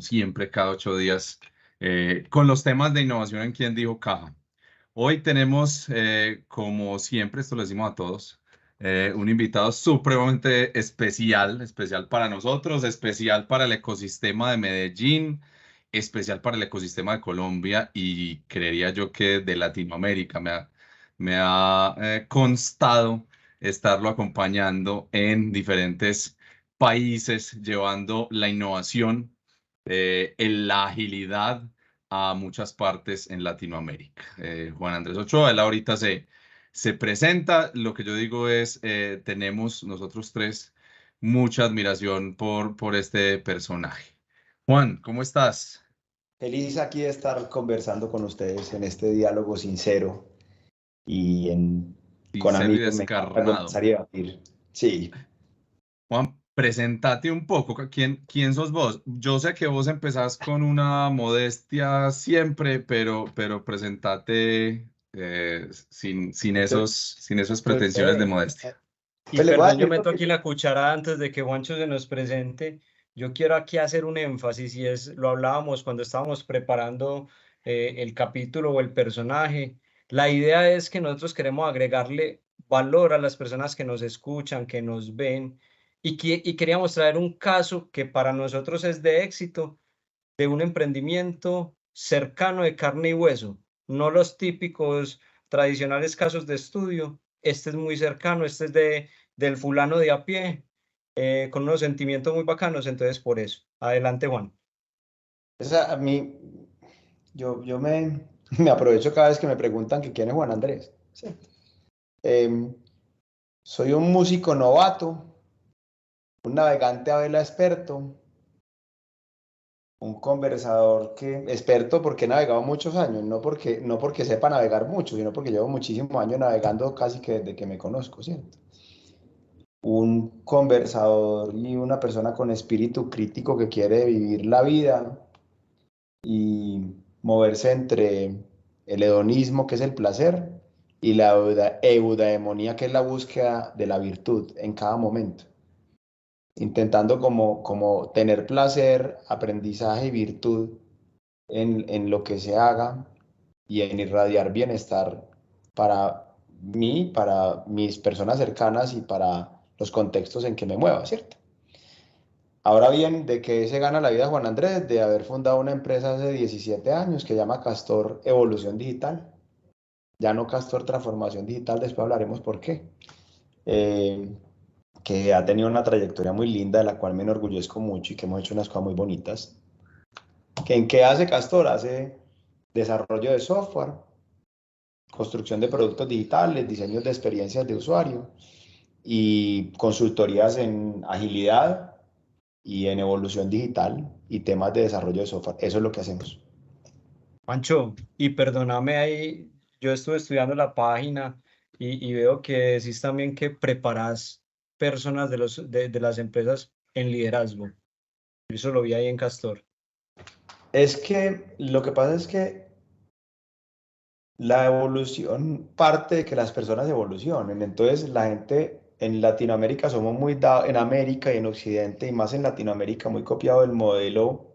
siempre, cada 8 días, con los temas de innovación en Quién Dijo Caja. Hoy tenemos, como siempre, esto lo decimos a todos, un invitado supremamente especial para nosotros, especial para el ecosistema de Medellín, especial para el ecosistema de Colombia y creería yo que de Latinoamérica. Me ha constado estarlo acompañando en diferentes países, llevando la innovación, en la agilidad a muchas partes en Latinoamérica. Juan Andrés Ochoa, él ahorita se presenta. Lo que yo digo es, tenemos nosotros tres mucha admiración por este personaje. Juan, ¿cómo estás? Feliz aquí de estar conversando con ustedes en este diálogo sincero y con Sincero y amigos. Me encanta descarnado. conversar y debatir. Sí, Juan, presentate un poco. ¿Quién sos vos? Yo sé que vos empezás con una modestia siempre, pero presentate, yo, sin esas yo pretensiones de sé. modestia. Y Pues les voy a perdón, yo decir meto aquí la cuchara antes de que Juancho se nos presente. Yo quiero aquí hacer un énfasis y lo hablábamos cuando estábamos preparando el capítulo o el personaje. La idea es que nosotros queremos agregarle valor a las personas que nos escuchan, que nos ven, y queríamos traer un caso que para nosotros es de éxito, de un emprendimiento cercano de carne y hueso, no los típicos tradicionales casos de estudio. Este es muy cercano, este es del fulano de a pie, con unos sentimientos muy bacanos, entonces por eso. Adelante, Juan. a mí, me aprovecho cada vez que me preguntan que quién es Juan Andrés. Sí. Em, Soy un músico novato, un navegante a vela experto, un conversador experto porque he navegado muchos años, no porque sepa navegar mucho, sino porque llevo muchísimos años navegando casi que desde que me conozco, ¿cierto? Un conversador y una persona con espíritu crítico que quiere vivir la vida y moverse entre el hedonismo, que es el placer, y la eudaemonía, que es la búsqueda de la virtud en cada momento, intentando como tener placer, aprendizaje y virtud en lo que se haga y en irradiar bienestar para mí, para mis personas cercanas y para los contextos en que me mueva, ¿cierto? Ahora bien, ¿de qué se gana la vida Juan Andrés? De haber fundado una empresa hace 17 años que se llama Castor Evolución Digital. Ya no Castor Transformación Digital, después hablaremos por qué. Que ha tenido una trayectoria muy linda, de la cual me enorgullezco mucho y que hemos hecho unas cosas muy bonitas. ¿En qué hace Castor? Hace desarrollo de software, construcción de productos digitales, diseños de experiencias de usuario y consultorías en agilidad y en evolución digital y temas de desarrollo de software. Eso es lo que hacemos. Juancho, y perdóname ahí, yo estuve estudiando la página y veo que decís también que preparás personas de las empresas en liderazgo. Eso lo vi ahí en Castor. Es que lo que pasa es que la evolución parte de que las personas evolucionen. Entonces la gente en Latinoamérica somos muy dados, en América y en Occidente, y más en Latinoamérica, muy copiado del modelo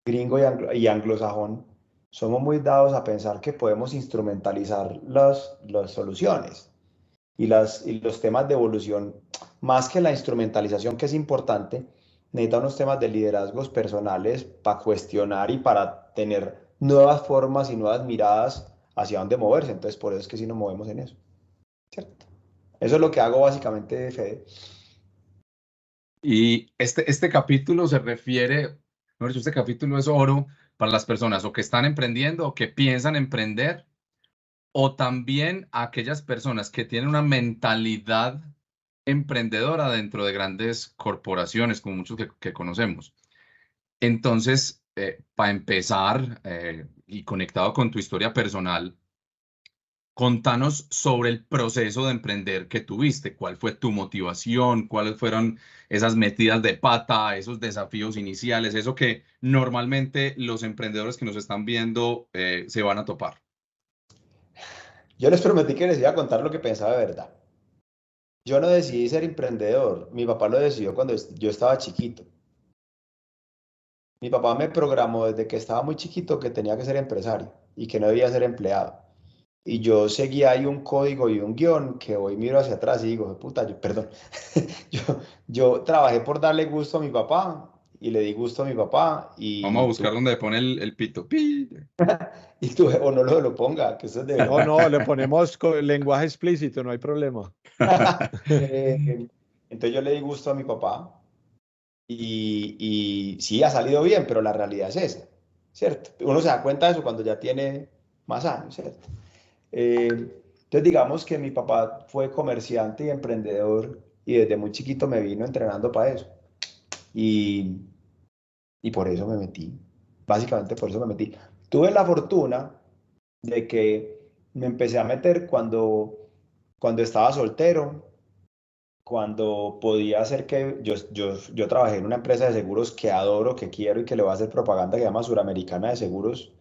gringo y anglosajón, somos muy dados a pensar que podemos instrumentalizar las soluciones y los temas de evolución, más que la instrumentalización, que es importante, necesita unos temas de liderazgos personales para cuestionar y para tener nuevas formas y nuevas miradas hacia dónde moverse. Entonces, por eso es que sí nos movemos en eso, ¿cierto? Eso es lo que hago básicamente, Fede. Y este capítulo se refiere, mejor dicho, este capítulo es oro para las personas o que están emprendiendo o que piensan emprender, o también a aquellas personas que tienen una mentalidad emprendedora dentro de grandes corporaciones, como muchos que conocemos. Entonces, para empezar, y conectado con tu historia personal, contanos sobre el proceso de emprender que tuviste. ¿Cuál fue tu motivación? ¿Cuáles fueron esas metidas de pata, esos desafíos iniciales, eso que normalmente los emprendedores que nos están viendo, se van a topar? Yo les prometí que les iba a contar lo que pensaba de verdad. Yo no decidí ser emprendedor, mi papá lo decidió cuando yo estaba chiquito. mi papá me programó desde que estaba muy chiquito que tenía que ser empresario y que no debía ser empleado. Y yo seguía ahí un código y un guión que hoy miro hacia atrás y digo, puta, perdón, yo, yo trabajé por darle gusto a mi papá y le di gusto a mi papá Vamos a buscar donde pone el pito. Pi. y tuve, o no lo ponga, que eso es de No, verdad. no, le ponemos lenguaje explícito, no hay problema. Entonces yo le di gusto a mi papá y sí, ha salido bien, pero la realidad es esa, ¿cierto? Uno se da cuenta de eso cuando ya tiene más años, ¿cierto? Entonces digamos que mi papá fue comerciante y emprendedor y desde muy chiquito me vino entrenando para eso. Y, y por eso me metí, básicamente por eso me metí. Tuve la fortuna de que me empecé a meter cuando estaba soltero, cuando podía hacer que yo trabajé en una empresa de seguros que adoro, que quiero y que le voy a hacer propaganda que se llama Suramericana de Seguros.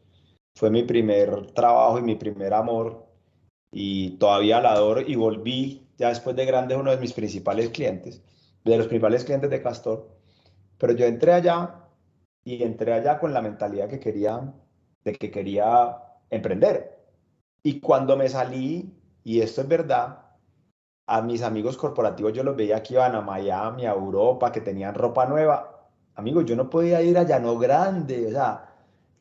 Fue mi primer trabajo y mi primer amor y todavía la adoro y volví ya después de grande uno de mis principales clientes, de los principales clientes de Castor. Pero yo entré allá y entré allá con la mentalidad de que quería emprender. Y cuando me salí, y esto es verdad, a mis amigos corporativos yo los veía que iban a Miami, a Europa, que tenían ropa nueva. Amigos, yo no podía ir a Llano Grande, o sea,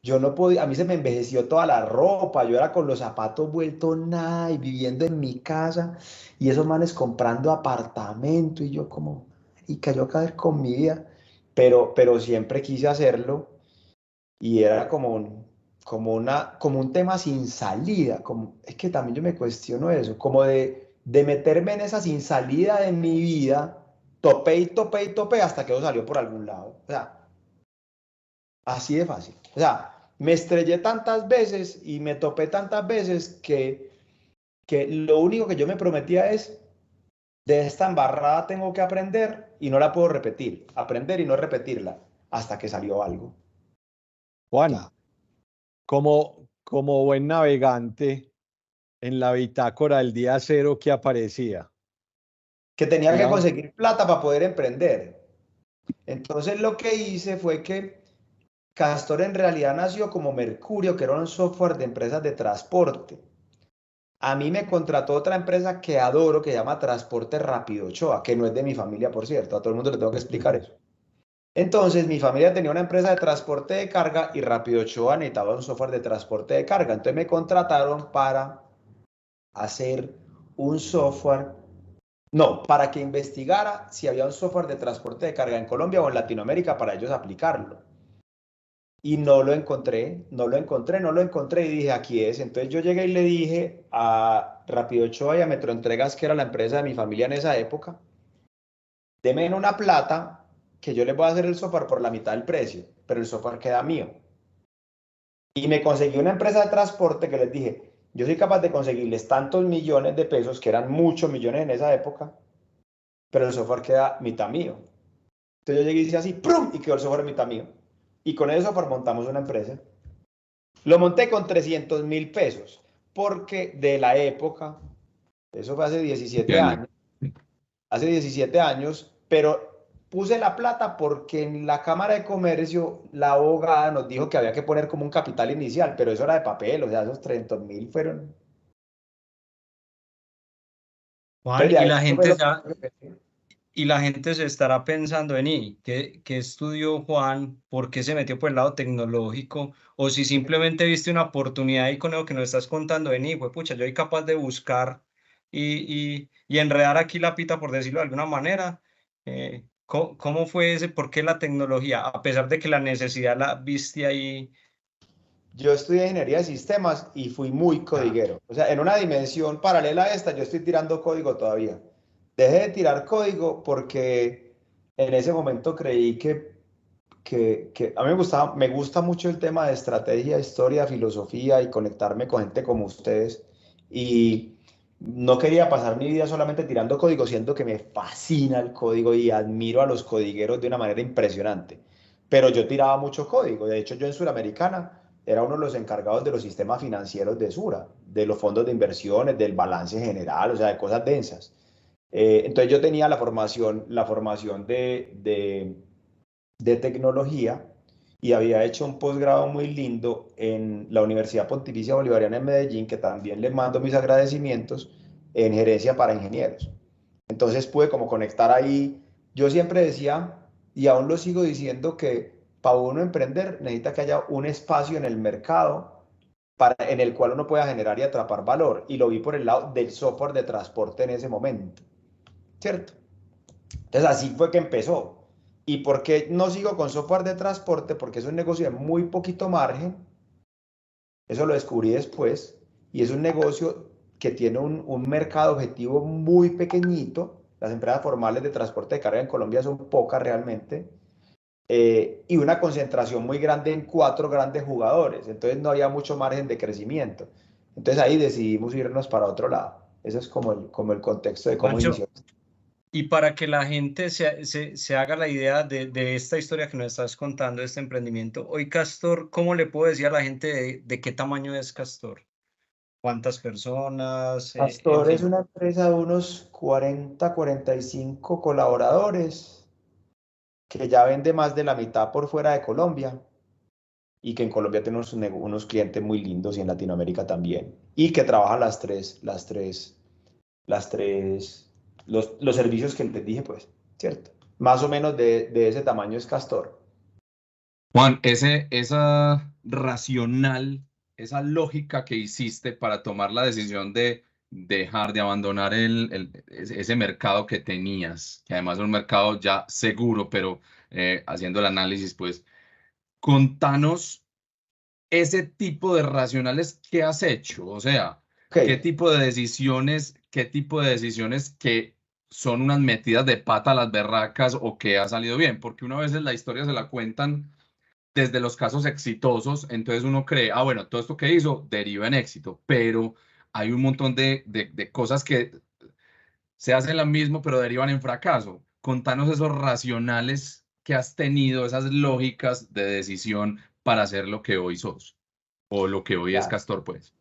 yo no podía, a mí se me envejeció toda la ropa, yo era con los zapatos vueltos nada y viviendo en mi casa y esos manes comprando apartamento y yo como, y cayó a caer con mi vida, pero siempre quise hacerlo y era como un tema sin salida, como, es que también yo me cuestiono eso, como de meterme en esa sin salida de mi vida, topé y topé y topé hasta que eso salió por algún lado. O sea, así de fácil. O sea, me estrellé tantas veces y me topé tantas veces que lo único que yo me prometía es, de esta embarrada tengo que aprender y no la puedo repetir, aprender y no repetirla, hasta que salió algo. Juan, como buen navegante, en la bitácora del día cero que aparecía. Que tenía que Digamos, conseguir plata para poder emprender. Entonces lo que hice fue que Castor en realidad nació como Mercurio, que era un software de empresas de transporte. A mí me contrató otra empresa que adoro, que se llama Transporte Rápido Ochoa, que no es de mi familia, por cierto. A todo el mundo le tengo que explicar eso. Entonces, mi familia tenía una empresa de transporte de carga y Rápido Ochoa necesitaba un software de transporte de carga. Entonces me contrataron para hacer un software, no, para que investigara si había un software de transporte de carga en Colombia o en Latinoamérica para ellos aplicarlo. Y no lo encontré, no lo encontré, no lo encontré y dije, aquí es. Entonces yo llegué y le dije a Rápido Ochoa y a Metroentregas, que era la empresa de mi familia en esa época, denme una plata que yo les voy a hacer el software por la mitad del precio, pero el software queda mío. Y me conseguí una empresa de transporte que les dije, yo soy capaz de conseguirles tantos millones de pesos, que eran muchos millones en esa época, pero el software queda mitad mío. Entonces yo llegué y hice así, ¡prum! Y quedó el software mitad mío. Y con ese software montamos una empresa. Lo monté con 300.000 pesos, porque de la época, eso fue hace 17 años, pero puse la plata porque en la Cámara de Comercio la abogada nos dijo que había que poner como un capital inicial, pero eso era de papel, o sea, esos 300.000 fueron. Juan, Entonces, de y ahí la fue gente lo se, que... y la gente se estará pensando en, ¿qué estudió Juan? ¿Por qué se metió por el lado tecnológico? O si simplemente viste una oportunidad y con lo que nos estás contando, pucha, yo soy capaz de buscar y enredar aquí la pita, por decirlo de alguna manera. ¿Cómo fue ese? ¿Por qué la tecnología? A pesar de que la necesidad la viste ahí. Yo estudié ingeniería de sistemas y fui muy Ah, codiguero. O sea, en una dimensión paralela a esta, yo estoy tirando código todavía. Dejé de tirar código porque en ese momento creí que a mí me gusta mucho el tema de estrategia, historia, filosofía y conectarme con gente como ustedes. Y no quería pasar mi vida solamente tirando código, siendo que me fascina el código y admiro a los codigueros de una manera impresionante. Pero yo tiraba mucho código. De hecho, yo en Suramericana era uno de los encargados de los sistemas financieros de Sura, de los fondos de inversiones, del balance general, o sea, de cosas densas. Entonces yo tenía la formación de tecnología y había hecho un posgrado muy lindo en la Universidad Pontificia Bolivariana en Medellín, que también le mando mis agradecimientos, en gerencia para ingenieros. Entonces pude como conectar ahí. Yo siempre decía, y aún lo sigo diciendo, que para uno emprender necesita que haya un espacio en el mercado en el cual uno pueda generar y atrapar valor. Y lo vi por el lado del software de transporte en ese momento, ¿cierto? Entonces así fue que empezó. ¿Y por qué no sigo con software de transporte? Porque es un negocio de muy poquito margen. Eso lo descubrí después. Y es un negocio que tiene un mercado objetivo muy pequeñito. Las empresas formales de transporte de carga en Colombia son pocas realmente. Y una concentración muy grande en 4 grandes jugadores. Entonces no había mucho margen de crecimiento. Entonces ahí decidimos irnos para otro lado. Ese es como el contexto de cómo Juancho, inició. y para que la gente se haga la idea de esta historia que nos estás contando, de este emprendimiento, hoy Castor, ¿cómo le puedo decir a la gente de qué tamaño es Castor? ¿Cuántas personas? En Pastor es fin. una empresa de unos 40, 45 colaboradores que ya vende más de la mitad por fuera de Colombia y que en Colombia tiene unos clientes muy lindos y en Latinoamérica también. Y que trabaja los servicios que les dije, pues, ¿cierto? Más o menos de ese tamaño es Castor. Juan, esa racional, esa lógica que hiciste para tomar la decisión de dejar de abandonar ese mercado que tenías, que además es un mercado ya seguro, pero haciendo el análisis, pues, contanos ese tipo de racionales que has hecho, o sea, Ok, qué tipo de decisiones que son unas metidas de pata a las berracas o que ha salido bien, porque una vez la historia se la cuentan desde los casos exitosos, entonces uno cree, ah, bueno, todo esto que hizo deriva en éxito, pero hay un montón de cosas que se hacen lo mismo, pero derivan en fracaso. Contanos esos racionales que has tenido, esas lógicas de decisión para hacer lo que hoy sos, o lo que hoy es mira, Castor, pues.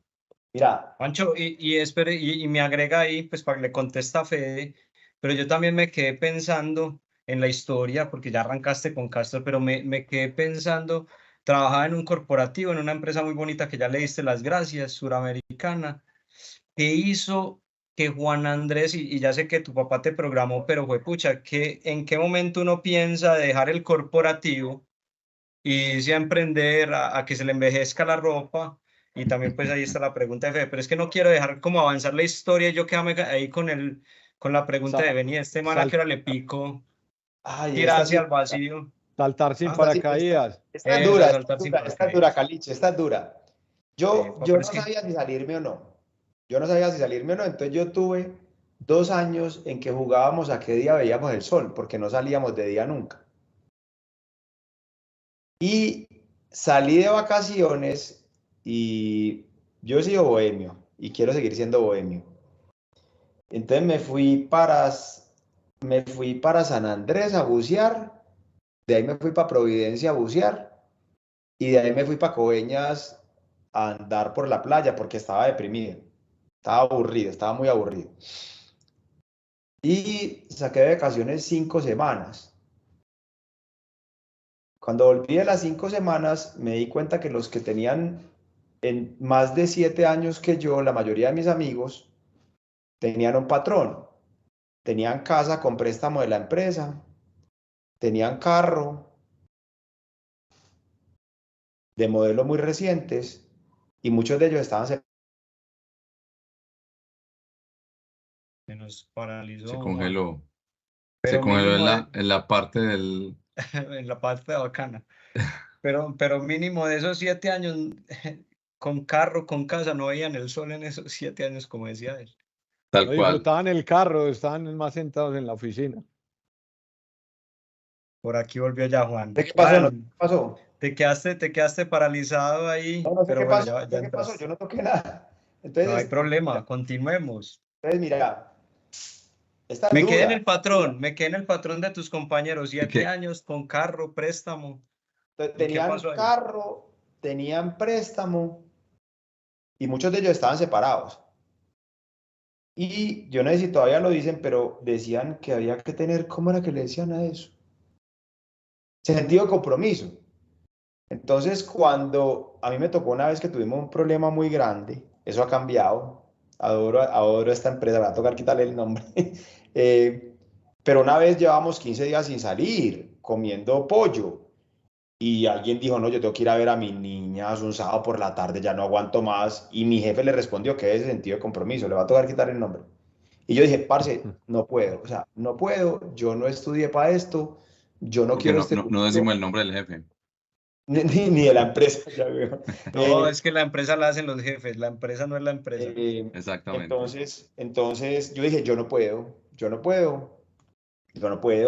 mira, Juancho, espere, y me agrega ahí, pues para que le conteste a Fede, pero yo también me quedé pensando en la historia, porque ya arrancaste con Castor, pero me quedé pensando, trabajaba en un corporativo, en una empresa muy bonita que ya le diste las gracias, suramericana, que hizo que Juan Andrés, y ya sé que tu papá te programó, pero fue pucha, ¿en qué momento uno piensa dejar el corporativo y irse a emprender, a que se le envejezca la ropa? Y también pues ahí está la pregunta de Fede, pero es que no quiero dejar como avanzar la historia y yo quedarme ahí con la pregunta de Sa- venir, este man a qué sal- hora le pico, ay, esta tirarse sí, al vacío, saltar sin ¿ah? paracaídas. esta es A dura, saltar sin paracaídas. Caliche, esta es dura. Yo, Pero yo es no que, sabía si salirme o no. Yo no sabía si salirme o no. Entonces yo tuve 2 años en que jugábamos a qué día veíamos el sol, porque no salíamos de día nunca. Y salí de vacaciones y yo he sido bohemio y quiero seguir siendo bohemio. Entonces me fui para San Andrés a bucear, de ahí me fui para Providencia a bucear y de ahí me fui para Coveñas a andar por la playa porque estaba deprimido, estaba aburrido, estaba muy aburrido. Y saqué de vacaciones 5 semanas. Cuando volví de las 5 semanas, me di cuenta que los que tenían en más de 7 años que yo, la mayoría de mis amigos, tenían un patrón. Tenían casa con préstamo de la empresa, tenían carro de modelos muy recientes y muchos de ellos estaban se nos Se paralizó, Juan. congeló, se Pero congeló en mínimo de, en la parte del... en la parte bacana. Pero mínimo de esos 7 años, con carro, con casa, no veían el sol en esos 7 años, como decía él. Tal No cual. disfrutaban el carro, estaban más sentados en la oficina. Por aquí volvió ya ¿De Juan. qué pasó? No sé qué Juan, pasó. te quedaste paralizado No, ahí, no sé pero qué bueno, pasó, ya, no ya sé qué pasó, entraste. yo no toqué nada. No hay Entonces, problema, continuemos. mira, esta es Me quedé en dura. el patrón, me quedé en el patrón de tus compañeros, Y 7 años con carro, préstamo. ¿Y qué Tenían pasó ahí? carro, tenían préstamo y muchos de ellos estaban separados. Y yo no sé si todavía lo dicen, pero decían que había que tener, ¿cómo era que le decían a eso? Sentido de compromiso. Entonces, cuando a mí me tocó una vez que tuvimos un problema muy grande, eso ha cambiado, adoro esta empresa, me va a tocar quitarle el nombre, pero una vez llevamos 15 días sin salir, comiendo pollo, y alguien dijo, no, yo tengo que ir a ver a mis niñas un sábado por la tarde, ya no aguanto más, y mi jefe le respondió que es sentido de compromiso, le va a tocar quitar el nombre. Y yo dije, parce, no puedo, o sea, no puedo, yo no estudié para esto, yo no Porque quiero no, este no futuro, decimos el nombre del jefe. ni de la empresa, ya veo. No, es que la empresa la hacen los jefes, la empresa no es la empresa. Exactamente. Entonces yo dije, yo no puedo,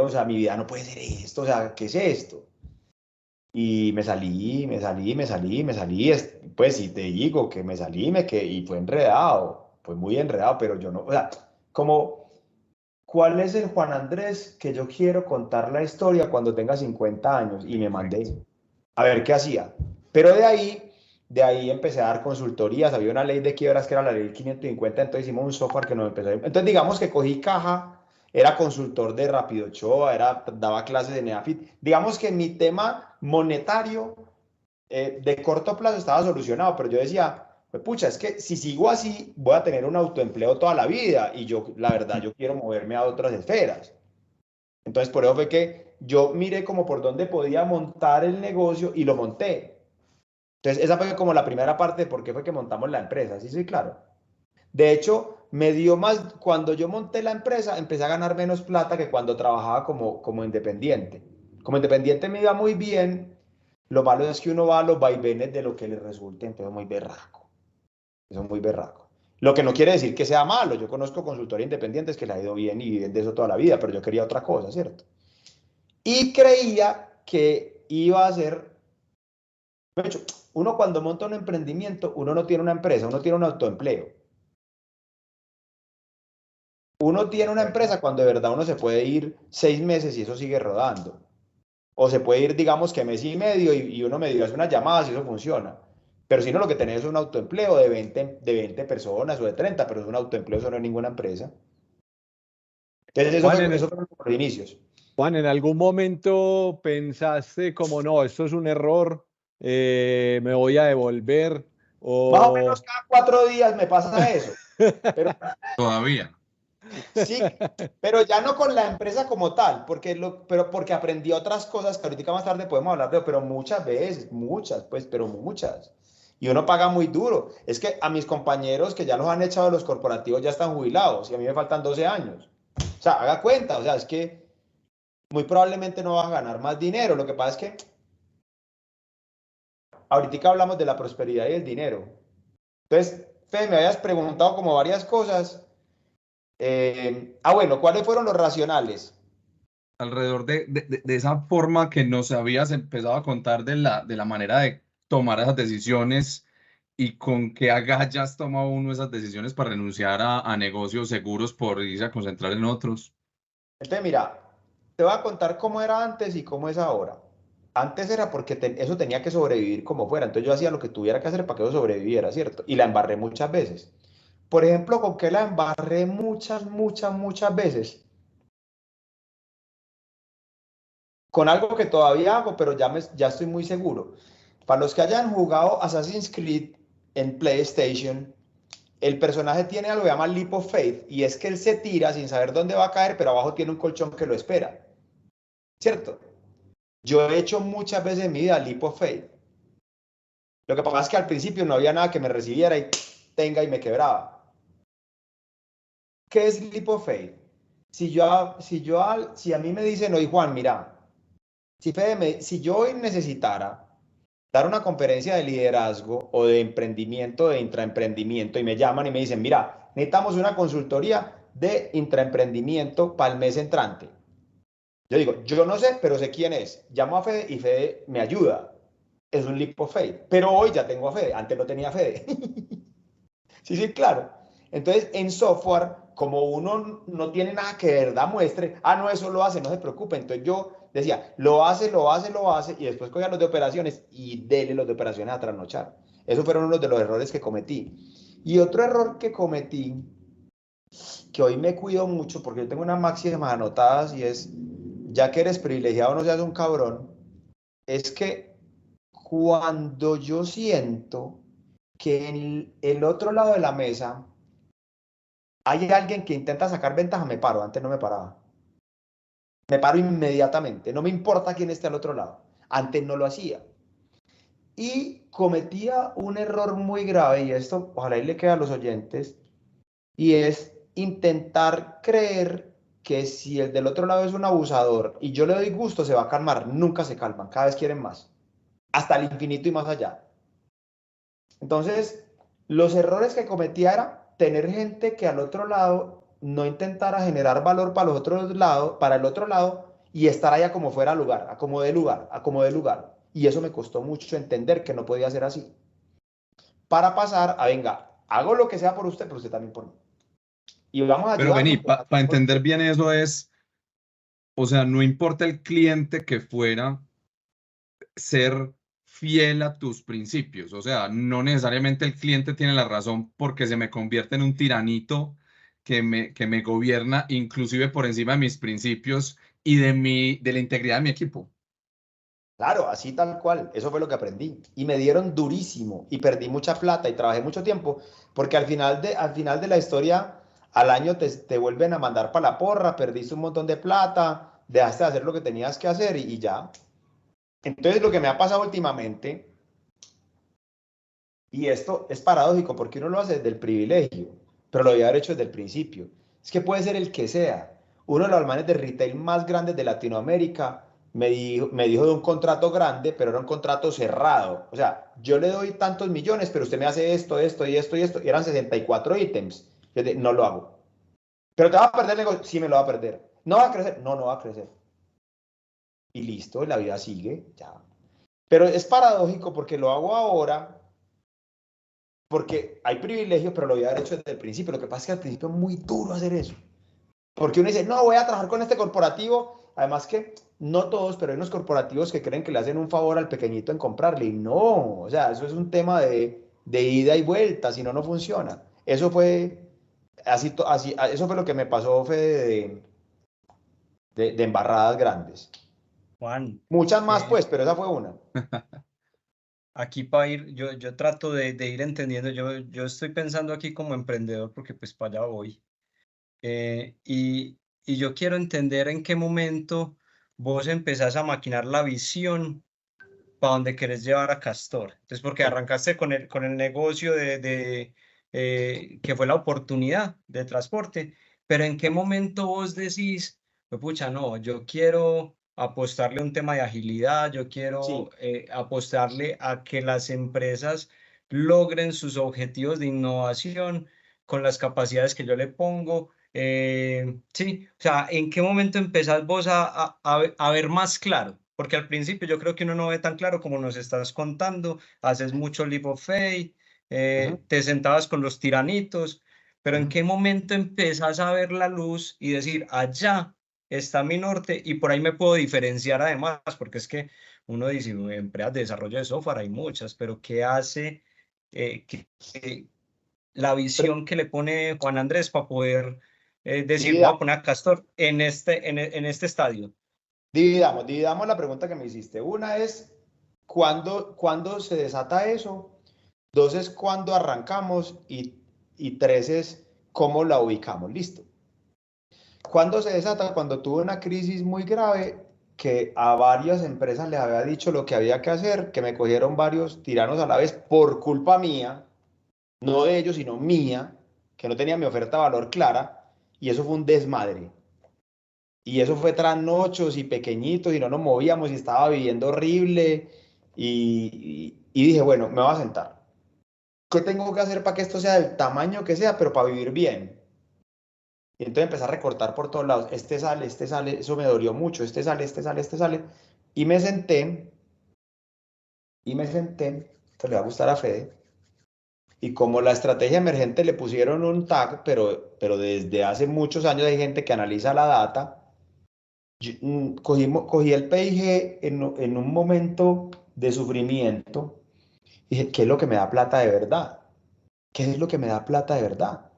o sea, mi vida no puede ser esto, o sea, ¿qué es esto? Y me salí, pues sí te digo que me salí, y fue enredado, fue muy enredado, pero yo no, o sea, como, ¿cuál es el Juan Andrés que yo quiero contar la historia cuando tenga 50 años? Y me mandé a ver qué hacía. Pero de ahí empecé a dar consultorías, había una ley de quiebras que era la ley 550, entonces hicimos un software que nos empezó a... Entonces digamos que cogí caja, era consultor de Rapido Ochoa, daba clases de Neafit. Digamos que mi tema monetario de corto plazo estaba solucionado, pero yo decía, pues pucha, es que si sigo así voy a tener un autoempleo toda la vida y yo, la verdad, yo quiero moverme a otras esferas. Entonces, por eso fue que yo miré como por dónde podía montar el negocio y lo monté. Entonces, esa fue como la primera parte de por qué fue que montamos la empresa, ¿sí? Sí, claro. De hecho, me dio más, cuando yo monté la empresa, empecé a ganar menos plata que cuando trabajaba como independiente. Como independiente me iba muy bien, lo malo es que uno va a los vaivenes de lo que le resulte, entonces es muy berraco. Eso es muy berraco. Lo que no quiere decir que sea malo. Yo conozco consultoría independientes que le ha ido bien y viven de eso toda la vida, pero yo quería otra cosa, ¿cierto? Y creía que iba a ser, de hecho, uno cuando monta un emprendimiento, uno no tiene una empresa, uno tiene un autoempleo. Uno tiene una empresa cuando de verdad uno se puede ir 6 meses y eso sigue rodando. O se puede ir, digamos que mes y medio y uno medio hace unas llamadas y eso funciona. Pero si no, lo que tenés es un autoempleo de 20 personas o de 30, pero es un autoempleo, eso no es ninguna empresa. Entonces, Juan, eso fueron los inicios. Juan, ¿en algún momento pensaste como no, esto es un error, me voy a devolver? Más o menos O... cada 4 días me pasa eso. Pero Todavía. sí, pero ya no con la empresa como tal, pero porque aprendí otras cosas que ahorita más tarde podemos hablar de, pero muchas veces, pues, pero muchas. Y uno paga muy duro. Es que a mis compañeros que ya los han echado de los corporativos ya están jubilados y a mí me faltan 12 años. O sea, haga cuenta, o sea, es que muy probablemente no vas a ganar más dinero. Lo que pasa es que ahorita hablamos de la prosperidad y el dinero. Entonces, Fe, me habías preguntado como varias cosas. Bueno, ¿cuáles fueron los racionales? Alrededor de esa forma que nos habías empezado a contar de la manera de tomar esas decisiones y con qué agallas toma uno esas decisiones para renunciar a negocios seguros por irse a concentrar en otros. Entonces, mira, te voy a contar cómo era antes y cómo es ahora. Antes era porque eso tenía que sobrevivir como fuera. Entonces yo hacía lo que tuviera que hacer para que eso sobreviviera, ¿cierto? Y la embarré muchas veces. Por ejemplo, ¿con qué la embarré muchas veces? Con algo que todavía hago, pero ya estoy muy seguro. Para los que hayan jugado Assassin's Creed en PlayStation, el personaje tiene algo que llama Leap of Faith, y es que él se tira sin saber dónde va a caer, pero abajo tiene un colchón que lo espera, ¿cierto? Yo he hecho muchas veces en mi vida Leap of Faith. Lo que pasa es que al principio no había nada que me recibiera y tenga y me quebraba. ¿Qué es Leap of Faith? Si a mí me dicen, oye Juan, mira, si yo hoy necesitara dar una conferencia de liderazgo o de emprendimiento, de intraemprendimiento, y me llaman y me dicen, mira, necesitamos una consultoría de intraemprendimiento para el mes entrante. Yo digo, yo no sé, pero sé quién es. Llamo a Fede y Fede me ayuda. Es un leap of faith. Pero hoy ya tengo a Fede, antes no tenía Fede. Sí, sí, claro. Entonces, en software, como uno no tiene nada que de verdad muestre, no, eso lo hace, no se preocupe. Entonces yo decía, lo hace, y después cogía los de operaciones y dele los de operaciones a trasnochar. Esos fueron uno de los errores que cometí. Y otro error que cometí, que hoy me cuido mucho, porque yo tengo unas máximas anotadas y es, ya que eres privilegiado, no seas un cabrón, es que Cuando yo siento que en el otro lado de la mesa hay alguien que intenta sacar ventaja, me paro. Antes no me paraba. Me paro inmediatamente. No me importa quién esté al otro lado. Antes no lo hacía. Y cometía un error muy grave, y esto ojalá y le quede a los oyentes, y es intentar creer que si el del otro lado es un abusador y yo le doy gusto, se va a calmar. Nunca se calman, cada vez quieren más. Hasta el infinito y más allá. Entonces, los errores que cometía era tener gente que al otro lado no intentara generar valor para los otros lados, para el otro lado, y estar allá como fuera lugar, a como de lugar, a como de lugar. Y eso me costó mucho entender que no podía ser así. Para pasar a, venga, hago lo que sea por usted, pero usted también por mí. Y vamos a Pero vení, ayudarnos. para entender bien eso es, o sea, no importa el cliente que fuera, ser fiel a tus principios. O sea, no necesariamente el cliente tiene la razón porque se me convierte en un tiranito que me gobierna inclusive por encima de mis principios y de la integridad de mi equipo. Claro, así tal cual. Eso fue lo que aprendí. Y me dieron durísimo y perdí mucha plata y trabajé mucho tiempo porque al final de la historia, al año te vuelven a mandar para la porra, perdiste un montón de plata, dejaste de hacer lo que tenías que hacer y ya. Entonces lo que me ha pasado últimamente, y esto es paradójico porque uno lo hace desde el privilegio, pero lo debía haber hecho desde el principio, es que puede ser el que sea. Uno de los almacenes de retail más grandes de Latinoamérica me dijo de un contrato grande, pero era un contrato cerrado. O sea, yo le doy tantos millones, pero usted me hace esto, esto y esto y esto. Y eran 64 ítems. Yo dije, no lo hago. ¿Pero te vas a perder el negocio? Sí, me lo va a perder. ¿No va a crecer? No, no va a crecer. Y listo, la vida sigue, ya. Pero es paradójico porque lo hago ahora, porque hay privilegios, pero lo voy a haber hecho desde el principio. Lo que pasa es que al principio es muy duro hacer eso. Porque uno dice, no, voy a trabajar con este corporativo. Además que no todos, pero hay unos corporativos que creen que le hacen un favor al pequeñito en comprarle. Y no, o sea, eso es un tema de ida y vuelta, si no, no funciona. Eso fue, eso fue lo que me pasó, Fede, de embarradas grandes. Juan, Muchas más, pues, pero esa fue una. aquí para ir, yo trato de ir entendiendo, yo estoy pensando aquí como emprendedor porque pues para allá voy. Y yo quiero entender en qué momento vos empezás a maquinar la visión para dónde querés llevar a Castor. Entonces, porque arrancaste con el negocio que fue la oportunidad de transporte, pero en qué momento vos decís, pues, pucha, no, yo quiero apostarle a un tema de agilidad, yo quiero Sí, apostarle a que las empresas logren sus objetivos de innovación con las capacidades que yo le pongo. Sí, o sea, ¿en qué momento empezás vos a ver más claro? Porque al principio yo creo que uno no ve tan claro como nos estás contando, haces mucho leap of faith, ujú, te sentabas con los tiranitos, pero ¿en ujú. qué momento empezás a ver la luz y decir, allá está mi norte y por ahí me puedo diferenciar además? Porque es que uno dice, empresas de desarrollo de software hay muchas, pero ¿qué hace la Pero visión que le pone Juan Andrés para poder decir, voy a dividamos, poner a Castor en este estadio? dividamos la pregunta que me hiciste. Una es, ¿cuándo se desata eso? Dos es cuándo arrancamos y tres es cómo la ubicamos. Listo. ¿Cuándo se desata? Cuando tuve una crisis muy grave que a varias empresas les había dicho lo que había que hacer, que me cogieron varios tiranos a la vez por culpa mía, no de ellos, sino mía, que no tenía mi oferta de valor clara, y eso fue un desmadre. Y eso fue trasnochos y pequeñitos y no nos movíamos y estaba viviendo horrible y dije, bueno, me voy a sentar. ¿Qué tengo que hacer para que esto sea del tamaño que sea, pero para vivir bien? Y entonces empecé a recortar por todos lados. Este sale, eso me dolió mucho. Este sale, este sale, este sale. Y me senté, esto le va a gustar a Fede. Y como la estrategia emergente le pusieron un tag, pero desde hace muchos años hay gente que analiza la data, cogí el PIG en un momento de sufrimiento. Y dije, ¿qué es lo que me da plata de verdad? ¿Qué es lo que me da plata de verdad?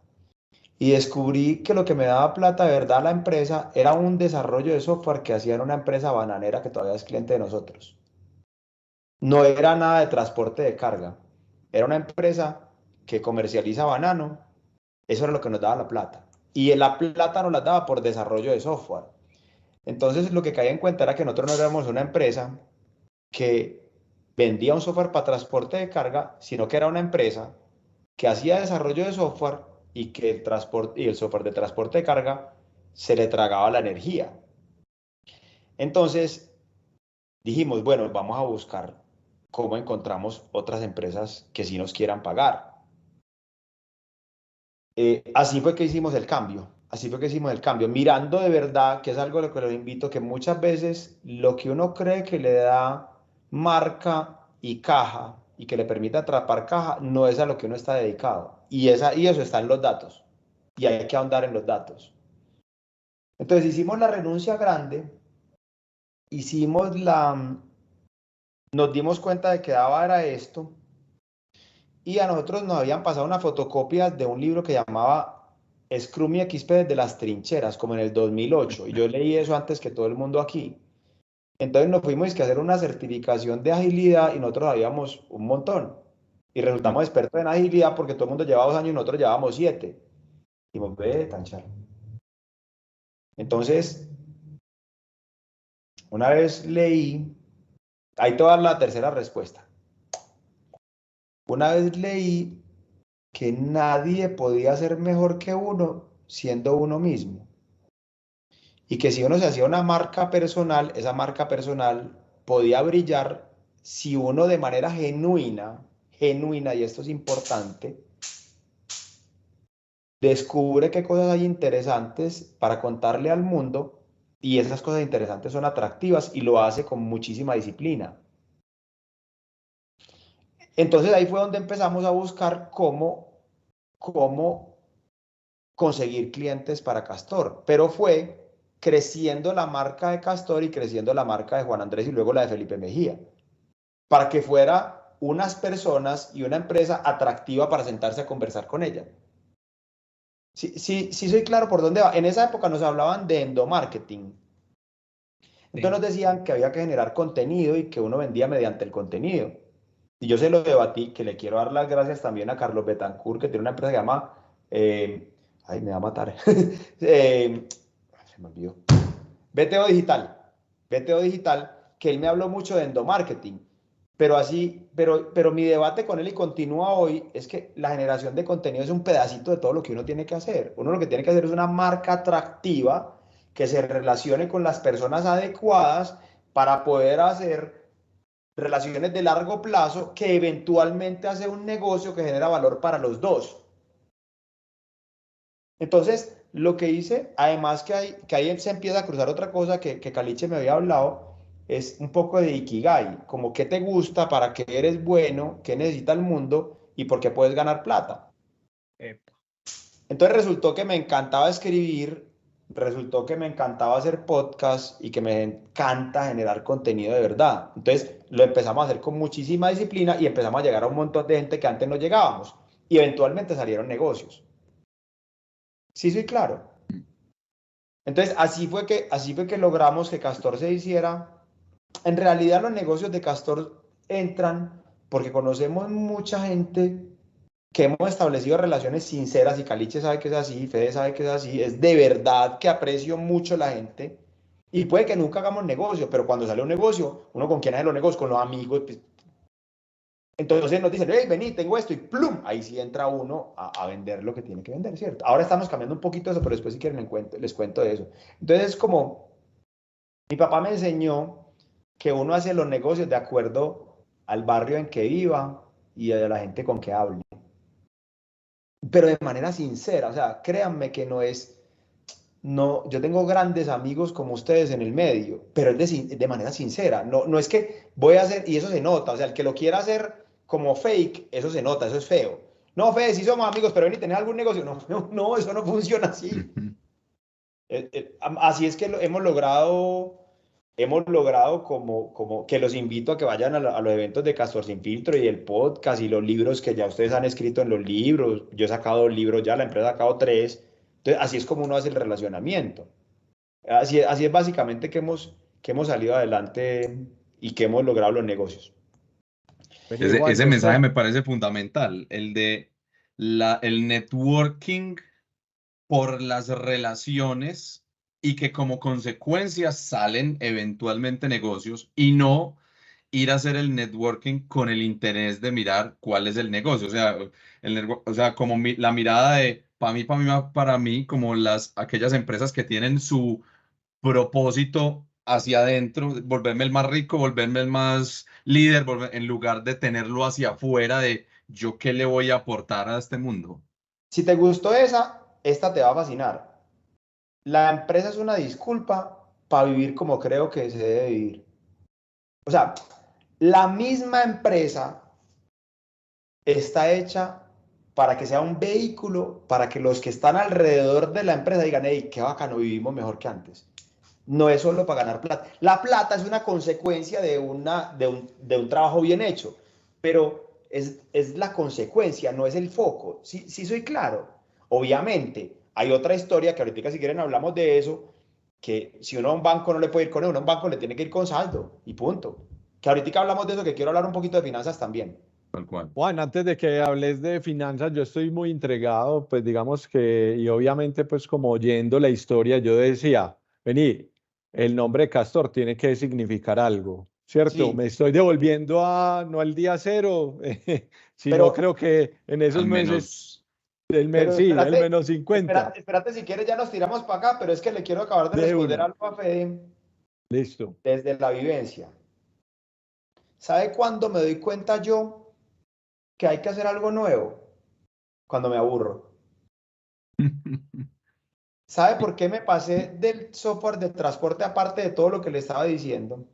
Y descubrí que lo que me daba plata de verdad a la empresa era un desarrollo de software que hacía en una empresa bananera que todavía es cliente de nosotros. no era nada de transporte de carga. Era una empresa que comercializa banano. Eso era lo que nos daba la plata. Y la plata nos la daba por desarrollo de software. Entonces, lo que caía en cuenta era que nosotros no éramos una empresa que vendía un software para transporte de carga, sino que era una empresa que hacía desarrollo de software y que el transporte y el software de transporte de carga se le tragaba la energía. Entonces, dijimos, bueno, vamos a buscar cómo encontramos otras empresas que sí nos quieran pagar. Así fue que hicimos el cambio. Así fue que hicimos el cambio, mirando de verdad, que es algo a lo que los invito, que muchas veces lo que uno cree que le da marca y caja y que le permite atrapar caja, no es a lo que uno está dedicado. Y eso está en los datos. Y hay que ahondar en los datos. Entonces hicimos la renuncia grande, hicimos nos dimos cuenta de que daba era esto, y a nosotros nos habían pasado una fotocopia de un libro que llamaba Scrum y XP desde las trincheras, como en el 2008, y yo leí eso antes que todo el mundo aquí. Entonces nos fuimos a hacer una certificación de agilidad y nosotros sabíamos un montón. Y resultamos expertos en agilidad porque todo el mundo llevaba 2 años y nosotros llevábamos 7. Y dijimos, ve, tan charro. Entonces, una vez leí, ahí te va la tercera respuesta. Una vez leí que nadie podía ser mejor que uno siendo uno mismo. Y que si uno se hacía una marca personal, esa marca personal podía brillar si uno de manera genuina, y esto es importante, descubre qué cosas hay interesantes para contarle al mundo y esas cosas interesantes son atractivas y lo hace con muchísima disciplina. Entonces ahí fue donde empezamos a buscar cómo conseguir clientes para Castor, pero fue creciendo la marca de Castor y creciendo la marca de Juan Andrés y luego la de Felipe Mejía, para que fuera unas personas y una empresa atractiva para sentarse a conversar con ella. Sí, soy claro por dónde va. En esa época nos hablaban de endomarketing. Entonces nos decían que había que generar contenido y que uno vendía mediante el contenido. Y yo se lo debatí, que le quiero dar las gracias también a Carlos Betancourt, que tiene una empresa que se llama, ay, me va a matar, se me olvidó, BTO Digital, BTO Digital, que él me habló mucho de endomarketing, pero mi debate con él y continúa hoy es que la generación de contenido es un pedacito de todo lo que uno tiene que hacer. Uno lo que tiene que hacer es una marca atractiva que se relacione con las personas adecuadas para poder hacer relaciones de largo plazo que eventualmente hace un negocio que genera valor para los dos. Entonces, lo que hice, además que ahí se empieza a cruzar otra cosa que Caliche me había hablado, es un poco de Ikigai, como qué te gusta, para qué eres bueno, qué necesita el mundo y por qué puedes ganar plata. Entonces resultó que me encantaba escribir, resultó que me encantaba hacer podcast y que me encanta generar contenido de verdad. Entonces lo empezamos a hacer con muchísima disciplina y empezamos a llegar a un montón de gente que antes no llegábamos. Y eventualmente salieron negocios. Sí, soy claro. Entonces así fue que logramos que Castor se hiciera. En realidad los negocios de Castor entran porque conocemos mucha gente que hemos establecido relaciones sinceras y Caliche sabe que es así, Fede sabe que es así, es de verdad que aprecio mucho la gente y puede que nunca hagamos negocio, pero cuando sale un negocio, uno con quién hace los negocios, con los amigos, pues, entonces nos dicen, hey, vení, tengo esto y plum, ahí sí entra uno a vender lo que tiene que vender, ¿cierto? Ahora estamos cambiando un poquito eso, pero después si quieren les cuento de eso. Entonces es como, mi papá me enseñó que uno hace los negocios de acuerdo al barrio en que viva y a la gente con que hable, pero de manera sincera, o sea, créanme que no, yo tengo grandes amigos como ustedes en el medio, pero es de manera sincera, no es que voy a hacer, y eso se nota, o sea, el que lo quiera hacer como fake, eso se nota, eso es feo. No, Fede, sí somos amigos, pero ven y tenés algún negocio. No, eso no funciona así. Así es que hemos logrado como que los invito a que vayan a los eventos de Castor Sin Filtro y el podcast y los libros que ya ustedes han escrito en los libros. Yo he sacado libros ya, la empresa ha sacado 3. Entonces, así es como uno hace el relacionamiento. Así es básicamente que hemos salido adelante y que hemos logrado los negocios. Vení, Ese Juancho, mensaje usted. me parece fundamental, el de el networking por las relaciones y que como consecuencia salen eventualmente negocios y no ir a hacer el networking con el interés de mirar cuál es el negocio. O sea, o sea como la mirada de para mí, como aquellas empresas que tienen su propósito hacia adentro, volverme el más rico, volverme el más líder, en lugar de tenerlo hacia afuera de yo qué le voy a aportar a este mundo. Si te gustó esta te va a fascinar. La empresa es una disculpa para vivir como creo que se debe vivir. O sea, la misma empresa está hecha para que sea un vehículo, para que los que están alrededor de la empresa digan, hey, qué bacano, vivimos mejor que antes. No es solo para ganar plata. La plata es una consecuencia de un trabajo bien hecho, pero es la consecuencia, no es el foco. Sí, sí soy claro. Obviamente, hay otra historia que ahorita si quieren hablamos de eso, que si uno a un banco no le puede ir con uno a un banco le tiene que ir con saldo y punto. Que ahorita hablamos de eso, que quiero hablar un poquito de finanzas también. Tal cual. Juan, antes de que hables de finanzas, yo estoy muy intrigado, pues digamos que, y obviamente pues como oyendo la historia, yo decía, vení, el nombre Castor tiene que significar algo, ¿cierto? Sí, Me estoy devolviendo a, no al día cero, sino pero, creo que en esos Al meses, menos, pero sí, el espérate, menos 50, espérate si quieres ya nos tiramos para acá, pero es que le quiero acabar de de responder una, algo a Fede listo. desde la vivencia. ¿Sabe cuándo me doy cuenta yo que hay que hacer algo nuevo? Cuando me aburro. ¿Sabe por qué me pasé del software de transporte aparte de todo lo que le estaba diciendo?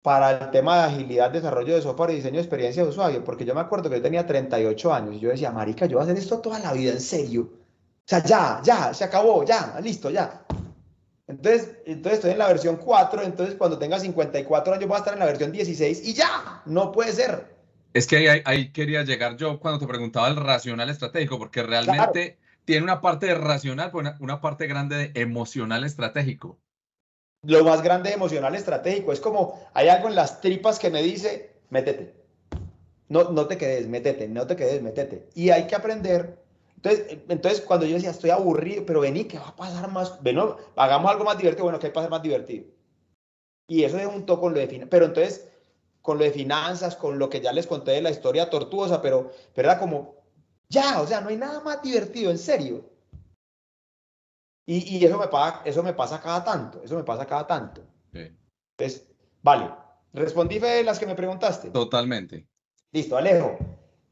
Para el tema de agilidad, desarrollo de software y diseño de experiencia de usuario, porque yo me acuerdo que yo tenía 38 años y yo decía, marica, yo voy a hacer esto toda la vida, en serio. O sea, ya, se acabó, ya, listo, ya. Entonces estoy en la versión 4, entonces cuando tenga 54 años voy a estar en la versión 16 y ya, no puede ser. es que ahí quería llegar yo cuando te preguntaba el racional estratégico, porque Claro, realmente tiene una parte de racional, pero una parte grande de emocional estratégico. lo más grande emocional estratégico, es como hay algo en las tripas que me dice, métete, no te quedes, métete, no te quedes, métete. Y hay que aprender. Entonces cuando yo decía, estoy aburrido, pero vení, ¿qué va a pasar más? Bueno, hagamos algo más divertido, bueno, ¿qué va a ser más divertido? Y eso se juntó con lo de finanzas, pero entonces con lo de finanzas, con lo que ya les conté de la historia tortuosa, pero era como, ya, o sea, no hay nada más divertido, en serio. Y eso me pasa cada tanto, eso me pasa cada tanto. Sí, Entonces, vale, respondí Fede, las que me preguntaste. totalmente. Listo, Alejo,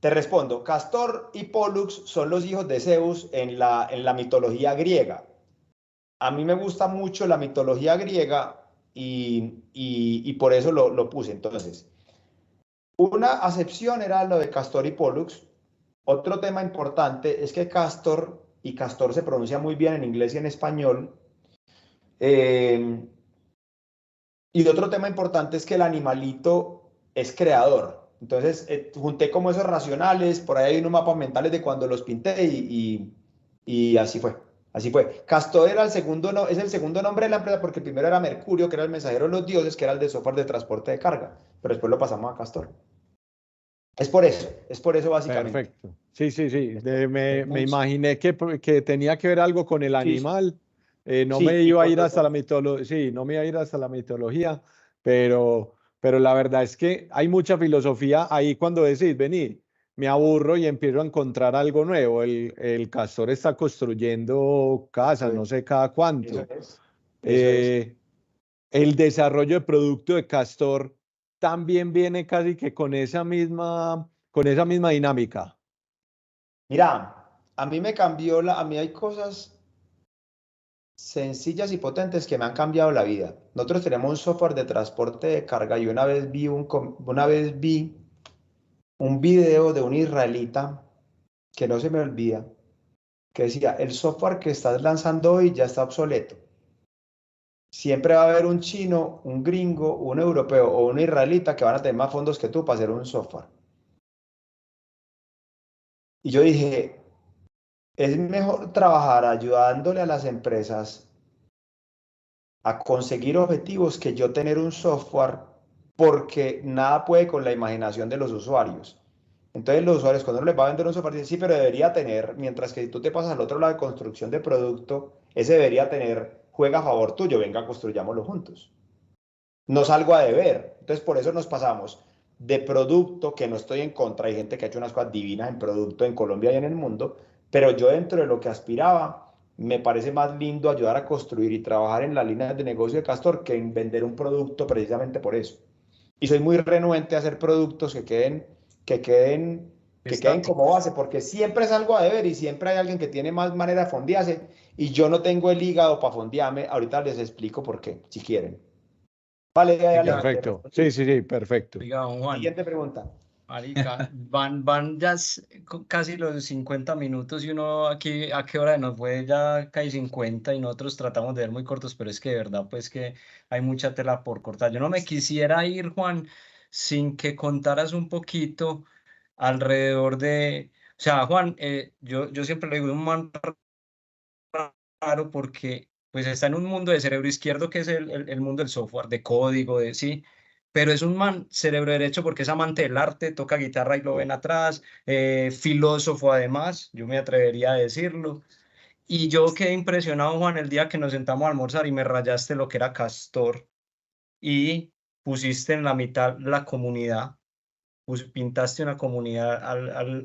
te respondo. Castor y Pollux son los hijos de Zeus en la mitología griega. A mí me gusta mucho la mitología griega y por eso lo puse. Entonces, una acepción era lo de Castor y Pollux. Otro tema importante es que Castor, y Castor se pronuncia muy bien en inglés y en español, eh, y otro tema importante es que el animalito es creador. Entonces, junté como esos racionales, por ahí hay unos mapas mentales de cuando los pinté y así fue. Así fue. Castor era el segundo, no, es el segundo nombre de la empresa porque el primero era Mercurio, que era el mensajero de los dioses, que era el de software de transporte de carga. Pero después lo pasamos a Castor. Es por eso básicamente. Perfecto. Sí, sí, sí. Es Me mucho. imaginé que tenía que ver algo con el Sí, animal. No sí, me y iba a con ir los hasta la otros. mitología. Sí, no me iba a ir hasta la mitología, pero la verdad es que hay mucha filosofía ahí cuando decís, vení, me aburro y empiezo a encontrar algo nuevo. El castor está construyendo Eso casas, no es, sé cada eso cuánto. es, eso es. Eh, el desarrollo de producto de Castor también viene casi que con esa misma dinámica. Mira, a mí me cambió a mí hay cosas sencillas y potentes que me han cambiado la vida. Nosotros tenemos un software de transporte de carga y una vez vi un video de un israelita que no se me olvida, que decía, el software que estás lanzando hoy ya está obsoleto. Siempre va a haber un chino, un gringo, un europeo o un israelita que van a tener más fondos que tú para hacer un software. Y yo dije, es mejor trabajar ayudándole a las empresas a conseguir objetivos que yo tener un software porque nada puede con la imaginación de los usuarios. Entonces los usuarios cuando uno les va a vender un software dicen, sí, pero debería tener, mientras que si tú te pasas al otro lado de construcción de producto, ese debería tener, juega a favor tuyo, venga, construyámoslo juntos. No salgo a deber. Entonces por eso nos pasamos de producto, que no estoy en contra, hay gente que ha hecho unas cosas divinas en producto en Colombia y en el mundo, pero yo dentro de lo que aspiraba, me parece más lindo ayudar a construir y trabajar en la línea de negocio de Castor que en vender un producto precisamente por eso. Y soy muy renuente a hacer productos que queden como base, porque siempre salgo a deber y siempre hay alguien que tiene más manera de fondearse y yo no tengo el hígado para fondearme. Ahorita les explico por qué, si quieren. Vale, dale. Perfecto. Sí, sí, sí, perfecto. Oiga, don Juan, Siguiente pregunta. marica, van ya casi los 50 minutos y uno aquí, ¿a qué hora nos fue? Ya casi 50 y nosotros tratamos de ver muy cortos, pero es que de verdad, pues que hay mucha tela por cortar. Yo no me quisiera ir, Juan, sin que contaras un poquito alrededor de, o sea, Juan, yo siempre le digo, un man raro porque pues está en un mundo de cerebro izquierdo que es el mundo del software, de código, de sí, pero es un man cerebro derecho porque es amante del arte, toca guitarra y lo ven atrás, filósofo además, yo me atrevería a decirlo. Y yo quedé impresionado, Juan, el día que nos sentamos a almorzar y me rayaste lo que era Castor y pusiste en la mitad la comunidad, pintaste una comunidad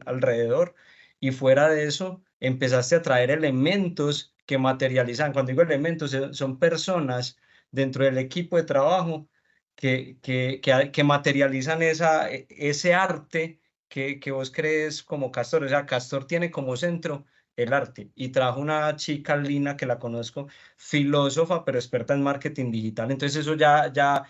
alrededor y fuera de eso empezaste a traer elementos que materializan. Cuando digo elementos, son personas dentro del equipo de trabajo que materializan ese arte que vos crees como Castor. O sea, Castor tiene como centro el arte y trajo una chica Lina que la conozco, filósofa pero experta en marketing digital. Entonces eso ya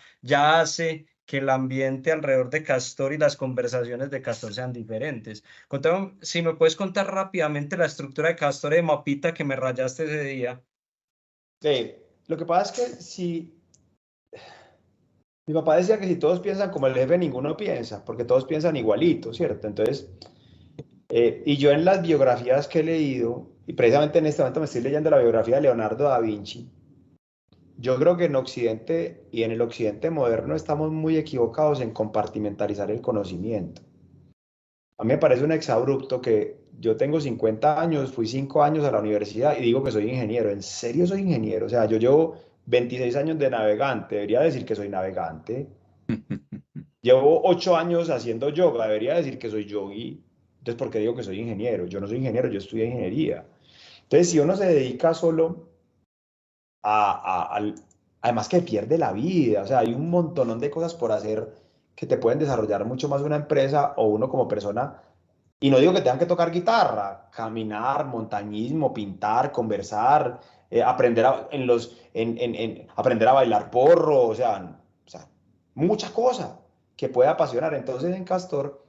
hace que el ambiente alrededor de Castor y las conversaciones de Castor sean diferentes. Contame, si me puedes contar rápidamente la estructura de Castor de mapita que me rayaste ese día. Sí, lo que pasa es que si mi papá decía que si todos piensan como el jefe, ninguno piensa, porque todos piensan igualito, ¿cierto? Entonces, y yo en las biografías que he leído, y precisamente en este momento me estoy leyendo la biografía de Leonardo da Vinci, yo creo que en Occidente y en el Occidente moderno estamos muy equivocados en compartimentalizar el conocimiento. A mí me parece un exabrupto que yo tengo 50 años, fui 5 años a la universidad y digo que soy ingeniero. ¿En serio soy ingeniero? O sea, yo llevo 26 años de navegante, debería decir que soy navegante. Llevo 8 años haciendo yoga, debería decir que soy yogi. Entonces, ¿por qué digo que soy ingeniero? Yo no soy ingeniero, yo estudié ingeniería. Entonces, si uno se dedica solo además que pierde la vida, o sea, hay un montonón de cosas por hacer que te pueden desarrollar mucho más una empresa o uno como persona. Y no digo que tengan que tocar guitarra, caminar, montañismo, pintar, conversar, aprender aprender a bailar porro, o sea, mucha cosa que puede apasionar. Entonces en Castor,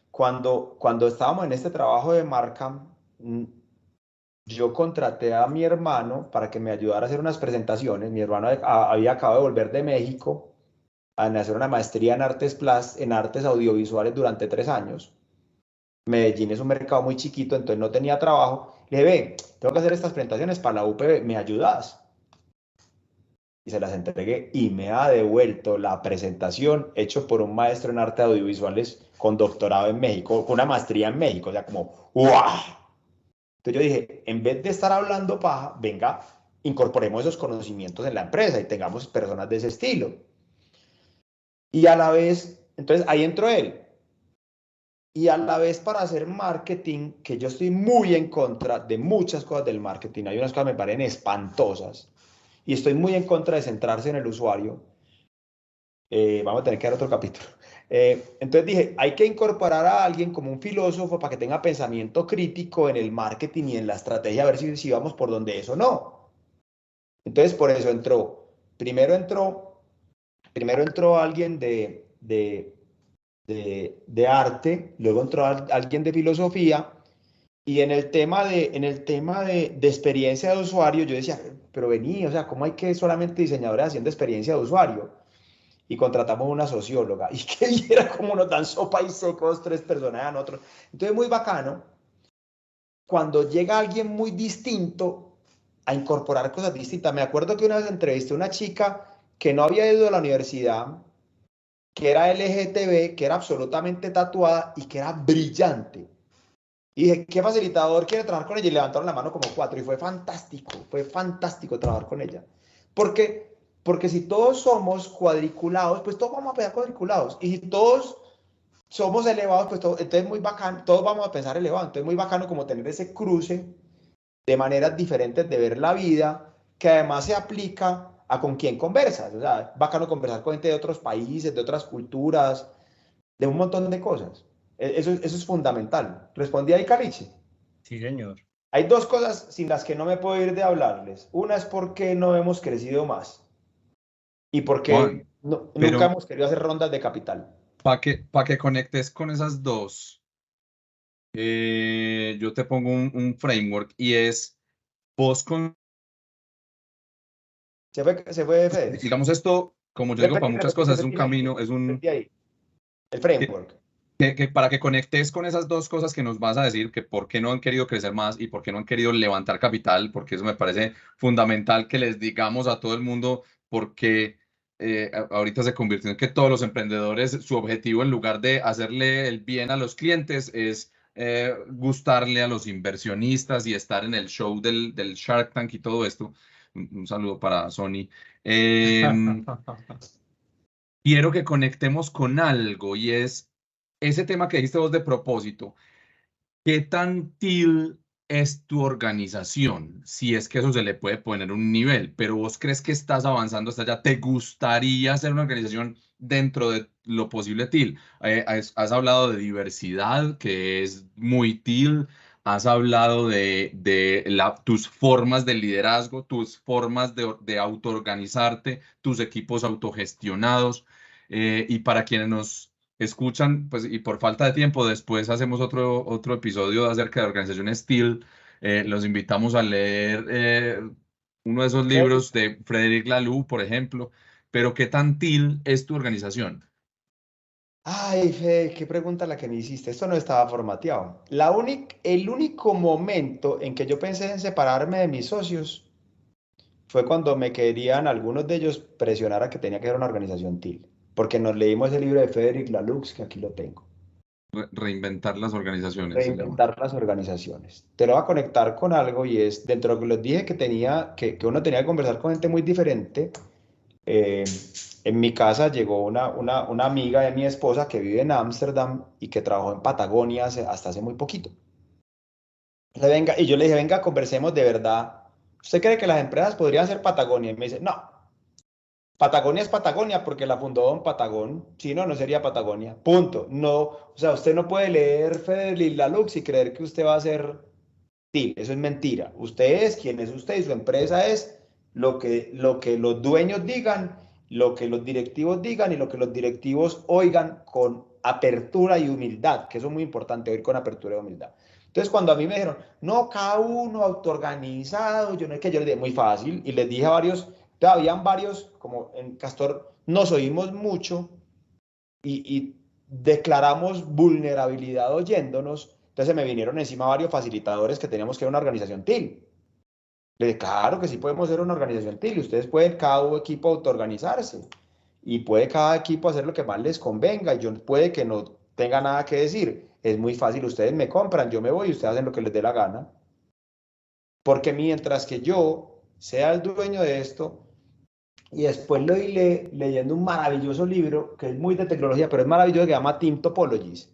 cuando estábamos en este trabajo de marca, yo contraté a mi hermano para que me ayudara a hacer unas presentaciones. Mi hermano había acabado de volver de México a hacer una maestría en artes audiovisuales durante 3 años. Medellín es un mercado muy chiquito, entonces no tenía trabajo. Le dije, ve, tengo que hacer estas presentaciones para la UPB, ¿me ayudas? Y se las entregué y me ha devuelto la presentación hecho por un maestro en artes audiovisuales con doctorado en México, con una maestría en México, o sea, como ¡guau! Entonces yo dije, en vez de estar hablando paja, venga, incorporemos esos conocimientos en la empresa y tengamos personas de ese estilo. Y a la vez, entonces ahí entró él. Y a la vez para hacer marketing, que yo estoy muy en contra de muchas cosas del marketing, hay unas cosas que me parecen espantosas, y estoy muy en contra de centrarse en el usuario. Vamos a tener que dar otro capítulo. Entonces dije, hay que incorporar a alguien como un filósofo para que tenga pensamiento crítico en el marketing y en la estrategia, a ver si vamos por donde eso no. Entonces por eso primero entró alguien de arte, luego entró alguien de filosofía, y en el tema de experiencia de usuario, yo decía, pero vení, o sea, ¿cómo hay que solamente diseñadores haciendo experiencia de usuario? Y contratamos una socióloga, y que viera cómo nos dan sopa y secos 3 personas a nosotros. Entonces, muy bacano, cuando llega alguien muy distinto a incorporar cosas distintas. Me acuerdo que una vez entrevisté a una chica que no había ido a la universidad, que era LGTB, que era absolutamente tatuada y que era brillante. Y dije, ¿qué facilitador quiere trabajar con ella? Y levantaron la mano como 4 y fue fantástico trabajar con ella. Porque si todos somos cuadriculados, pues todos vamos a pensar cuadriculados. Y si todos somos elevados, pues entonces muy bacano, todos vamos a pensar elevado. Entonces muy bacano como tener ese cruce de maneras diferentes de ver la vida, que además se aplica a con quién conversas. O sea, bacano conversar con gente de otros países, de otras culturas, de un montón de cosas. Eso es fundamental. ¿Respondí ahí, Caliche? Sí, señor. Hay dos cosas sin las que no me puedo ir de hablarles. Una es porque no hemos crecido más y porque Juan, nunca pero hemos querido hacer rondas de capital. para que conectes con esas dos, yo te pongo un framework y es, vos con, Se fue Fede. digamos esto, como yo digo, para muchas cosas, es un camino, es un, Repetí ahí. El que, framework. que para que conectes con esas dos cosas que nos vas a decir, que por qué no han querido crecer más y por qué no han querido levantar capital, porque eso me parece fundamental que les digamos a todo el mundo, porque ahorita se convirtió en que todos los emprendedores, su objetivo en lugar de hacerle el bien a los clientes es gustarle a los inversionistas y estar en el show del Shark Tank y todo esto. Un saludo para Sony. Quiero que conectemos con algo y es ese tema que dijiste vos de propósito. ¿Qué tan til es tu organización? Si es que eso se le puede poner un nivel, pero vos crees que estás avanzando hasta allá. ¿Te gustaría ser una organización dentro de lo posible til? Has hablado de diversidad, que es muy til. Has hablado de tus formas de liderazgo, tus formas de autoorganizarte, tus equipos autogestionados. Y para quienes nos escuchan, pues, y por falta de tiempo, después hacemos otro episodio acerca de organización Steel. Los invitamos a leer uno de esos libros de Frederic Laloux, por ejemplo. Pero ¿qué tan TIL es tu organización? Ay, Fede, qué pregunta la que me hiciste. Esto no estaba formateado. El único momento en que yo pensé en separarme de mis socios fue cuando me querían algunos de ellos presionar a que tenía que ser una organización TIL. Porque nos leímos el libro de Frederic Laloux, que aquí lo tengo. Reinventar las organizaciones se llama. Reinventar las organizaciones. Te lo voy a conectar con algo y es, dentro de lo que les dije que uno tenía que conversar con gente muy diferente, eh, en mi casa llegó una amiga de mi esposa que vive en Ámsterdam y que trabajó en Patagonia hasta hace muy poquito. Y yo le dije, venga, conversemos de verdad. ¿Usted cree que las empresas podrían ser Patagonia? Y me dice, no, Patagonia es Patagonia porque la fundó Don Patagón. Si no, no sería Patagonia. Punto. No, o sea, usted no puede leer Federic Laloux y creer que usted va a ser TIL. Eso es mentira. Usted es quien es usted y su empresa es lo que los dueños digan, lo que los directivos digan y lo que los directivos oigan con apertura y humildad, que eso es muy importante, oír con apertura y humildad. Entonces, cuando a mí me dijeron, no, cada uno autoorganizado, yo no es que yo les dije muy fácil y les dije a varios, habían varios, como en Castor nos oímos mucho y declaramos vulnerabilidad oyéndonos. Entonces me vinieron encima varios facilitadores que teníamos que ser una organización TIL. Le dije, claro que sí podemos ser una organización TIL. Ustedes pueden cada equipo autoorganizarse y puede cada equipo hacer lo que más les convenga. Y yo puede que no tenga nada que decir. Es muy fácil. Ustedes me compran, yo me voy y ustedes hacen lo que les dé la gana. Porque mientras que yo sea el dueño de esto, y después lo iré leyendo un maravilloso libro que es muy de tecnología, pero es maravilloso, que se llama Team Topologies.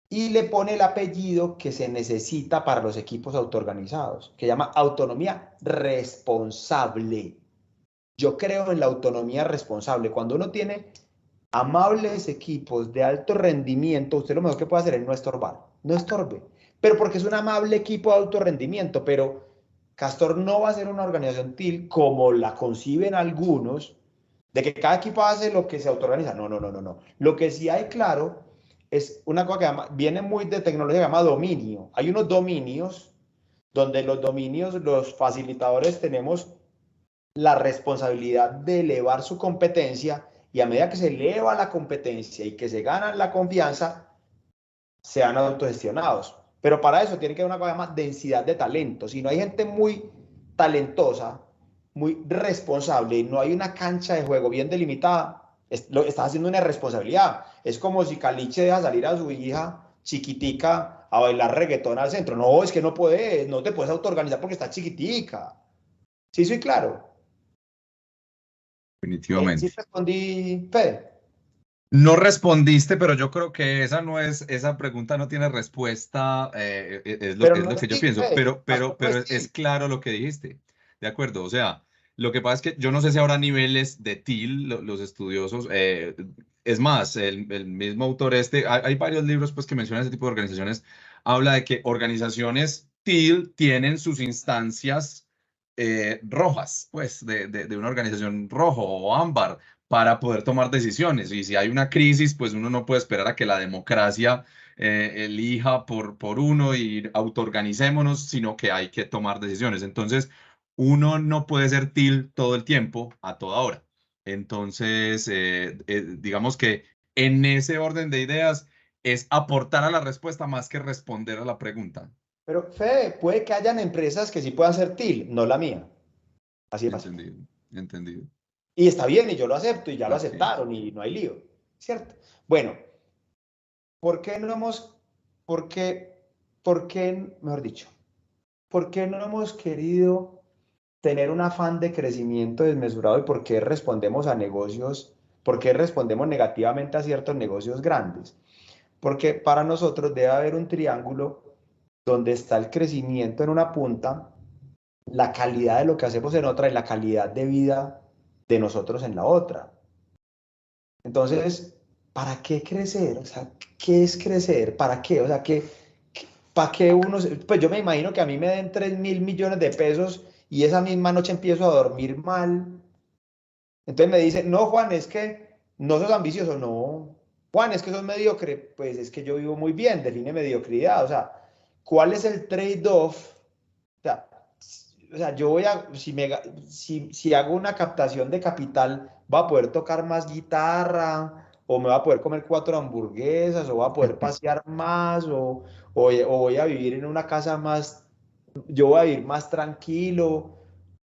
Y le pone el apellido que se necesita para los equipos autoorganizados, que llama autonomía responsable. Yo creo en la autonomía responsable. Cuando uno tiene amables equipos de alto rendimiento, usted lo mejor que puede hacer es no estorbar, no estorbe. Pero porque es un amable equipo de alto rendimiento, pero Castor no va a ser una organización TIL como la conciben algunos, de que cada equipo hace lo que se autoorganiza. No, no, no, no, no. Lo que sí hay claro es una cosa que viene muy de tecnología, que se llama dominio. Hay unos dominios donde los dominios, los facilitadores tenemos la responsabilidad de elevar su competencia y a medida que se eleva la competencia y que se gana la confianza, sean autogestionados. Pero para eso tiene que haber una cosa más densidad de talento. Si no hay gente muy talentosa, muy responsable y no hay una cancha de juego bien delimitada, Estás haciendo una irresponsabilidad. Es como si Caliche deja salir a su hija chiquitica a bailar reggaetón al centro. No, es que no puedes, no te puedes autoorganizar porque está chiquitica. Sí, soy claro. Sí Definitivamente. respondí, Fede. No respondiste, pero yo creo que esa pregunta no tiene respuesta, Pero es no lo es que yo TIL, pienso, Fede. Pastor no pero es es TIL. claro lo que dijiste, ¿de acuerdo? O sea, lo que pasa es que yo no sé si habrá niveles de TIL, los estudiosos, es más, el mismo autor hay varios libros pues que mencionan ese tipo de organizaciones, habla de que organizaciones TIL tienen sus instancias rojas, pues, de una organización rojo o ámbar para poder tomar decisiones. Y si hay una crisis, pues uno no puede esperar a que la democracia elija por uno y autoorganicémonos, sino que hay que tomar decisiones. Entonces, uno no puede ser TIL todo el tiempo, a toda hora. Entonces, digamos que en ese orden de ideas es aportar a la respuesta más que responder a la pregunta. Pero, Fede, puede que hayan empresas que sí puedan ser TIL, no la mía. Así de fácil. Entendido, entendido. Y está bien, y yo lo acepto, y ya lo Ok. aceptaron, y no hay lío, ¿cierto? Bueno, ¿por qué no hemos, por qué, mejor dicho, por qué no hemos querido tener un afán de crecimiento desmesurado y por qué respondemos a negocios, por qué respondemos negativamente a ciertos negocios grandes? Porque para nosotros debe haber un triángulo donde está el crecimiento en una punta, la calidad de lo que hacemos en otra y la calidad de vida de nosotros en la otra. Entonces, ¿para qué crecer? O sea, ¿qué es crecer? ¿Para qué? O sea, ¿para qué uno? Pues yo me imagino que a mí me den 3.000 millones de pesos y esa misma noche empiezo a dormir mal. Entonces me dice, no, Juan, es que no sos ambicioso. No, Juan, es que sos mediocre. Pues es que yo vivo muy bien, define mediocridad. O sea, ¿cuál es el trade-off? O sea, yo voy a, si hago una captación de capital, va a poder tocar más guitarra, o me va a poder comer 4 hamburguesas, o va a poder pasear más, o voy a vivir en una casa más, yo voy a vivir más tranquilo,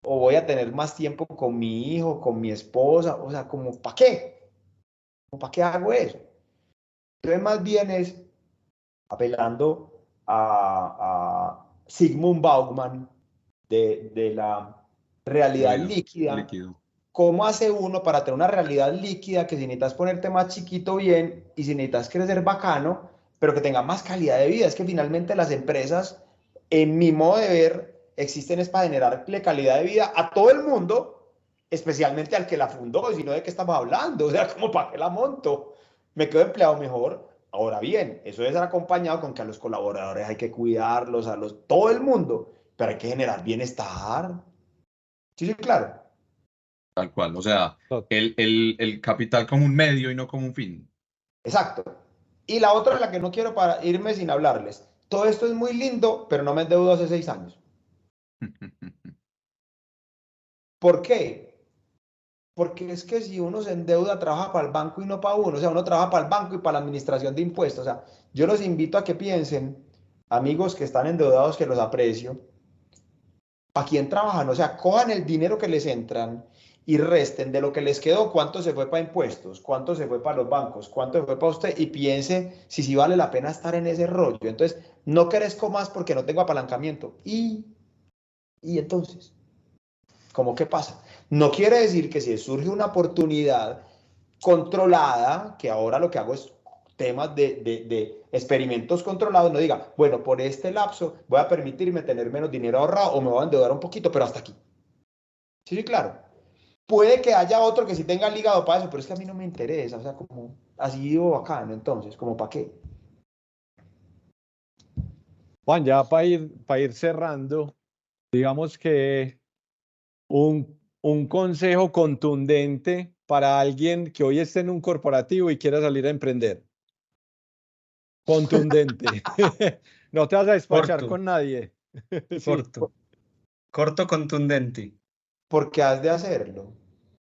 o voy a tener más tiempo con mi hijo, con mi esposa, o sea, como, ¿para qué? ¿Para qué hago eso? Entonces, más bien es apelando a Sigmund Bauman de la realidad Realidad, líquida. líquido. ¿Cómo hace uno para tener una realidad líquida que si necesitas ponerte más chiquito bien y si necesitas crecer bacano, pero que tenga más calidad de vida? Es que finalmente las empresas, en mi modo de ver, existen es para generarle calidad de vida a todo el mundo, especialmente al que la fundó, si no, ¿de qué estamos hablando? O sea, ¿cómo para qué la monto? Me quedo empleado mejor. Ahora bien, eso debe ser acompañado con que a los colaboradores hay que cuidarlos, todo el mundo, pero hay que generar bienestar. Sí, sí, claro. Tal cual. O sea, Tot- el capital como un medio y no como un fin. Exacto. Y la otra, la que no quiero para irme sin hablarles. Todo esto es muy lindo, pero no me endeudo hace 6 años. ¿Por qué? Porque es que si uno se endeuda, trabaja para el banco y no para uno. O sea, uno trabaja para el banco y para la administración de impuestos. O sea, yo los invito a que piensen, amigos que están endeudados, que los aprecio, ¿para quién trabajan? O sea, cojan el dinero que les entran y resten de lo que les quedó, cuánto se fue para impuestos, cuánto se fue para los bancos, cuánto se fue para usted y piense si sí vale la pena estar en ese rollo. Entonces, no crezco más porque no tengo apalancamiento. Y entonces, ¿cómo qué pasa? No quiere decir que si surge una oportunidad controlada, que ahora lo que hago es temas de experimentos controlados, no diga, bueno, por este lapso voy a permitirme tener menos dinero ahorrado o me voy a endeudar un poquito, pero hasta aquí. Sí, sí, claro. Puede que haya otro que sí tenga el hígado para eso, pero es que a mí no me interesa, o sea, como así vivo bacano, entonces, como para qué. Juan, ya para ir cerrando, digamos que un consejo contundente para alguien que hoy esté en un corporativo y quiera salir a emprender. Contundente. No te vas a despachar Corto, con nadie. Sí. corto, corto, contundente. Porque has de hacerlo.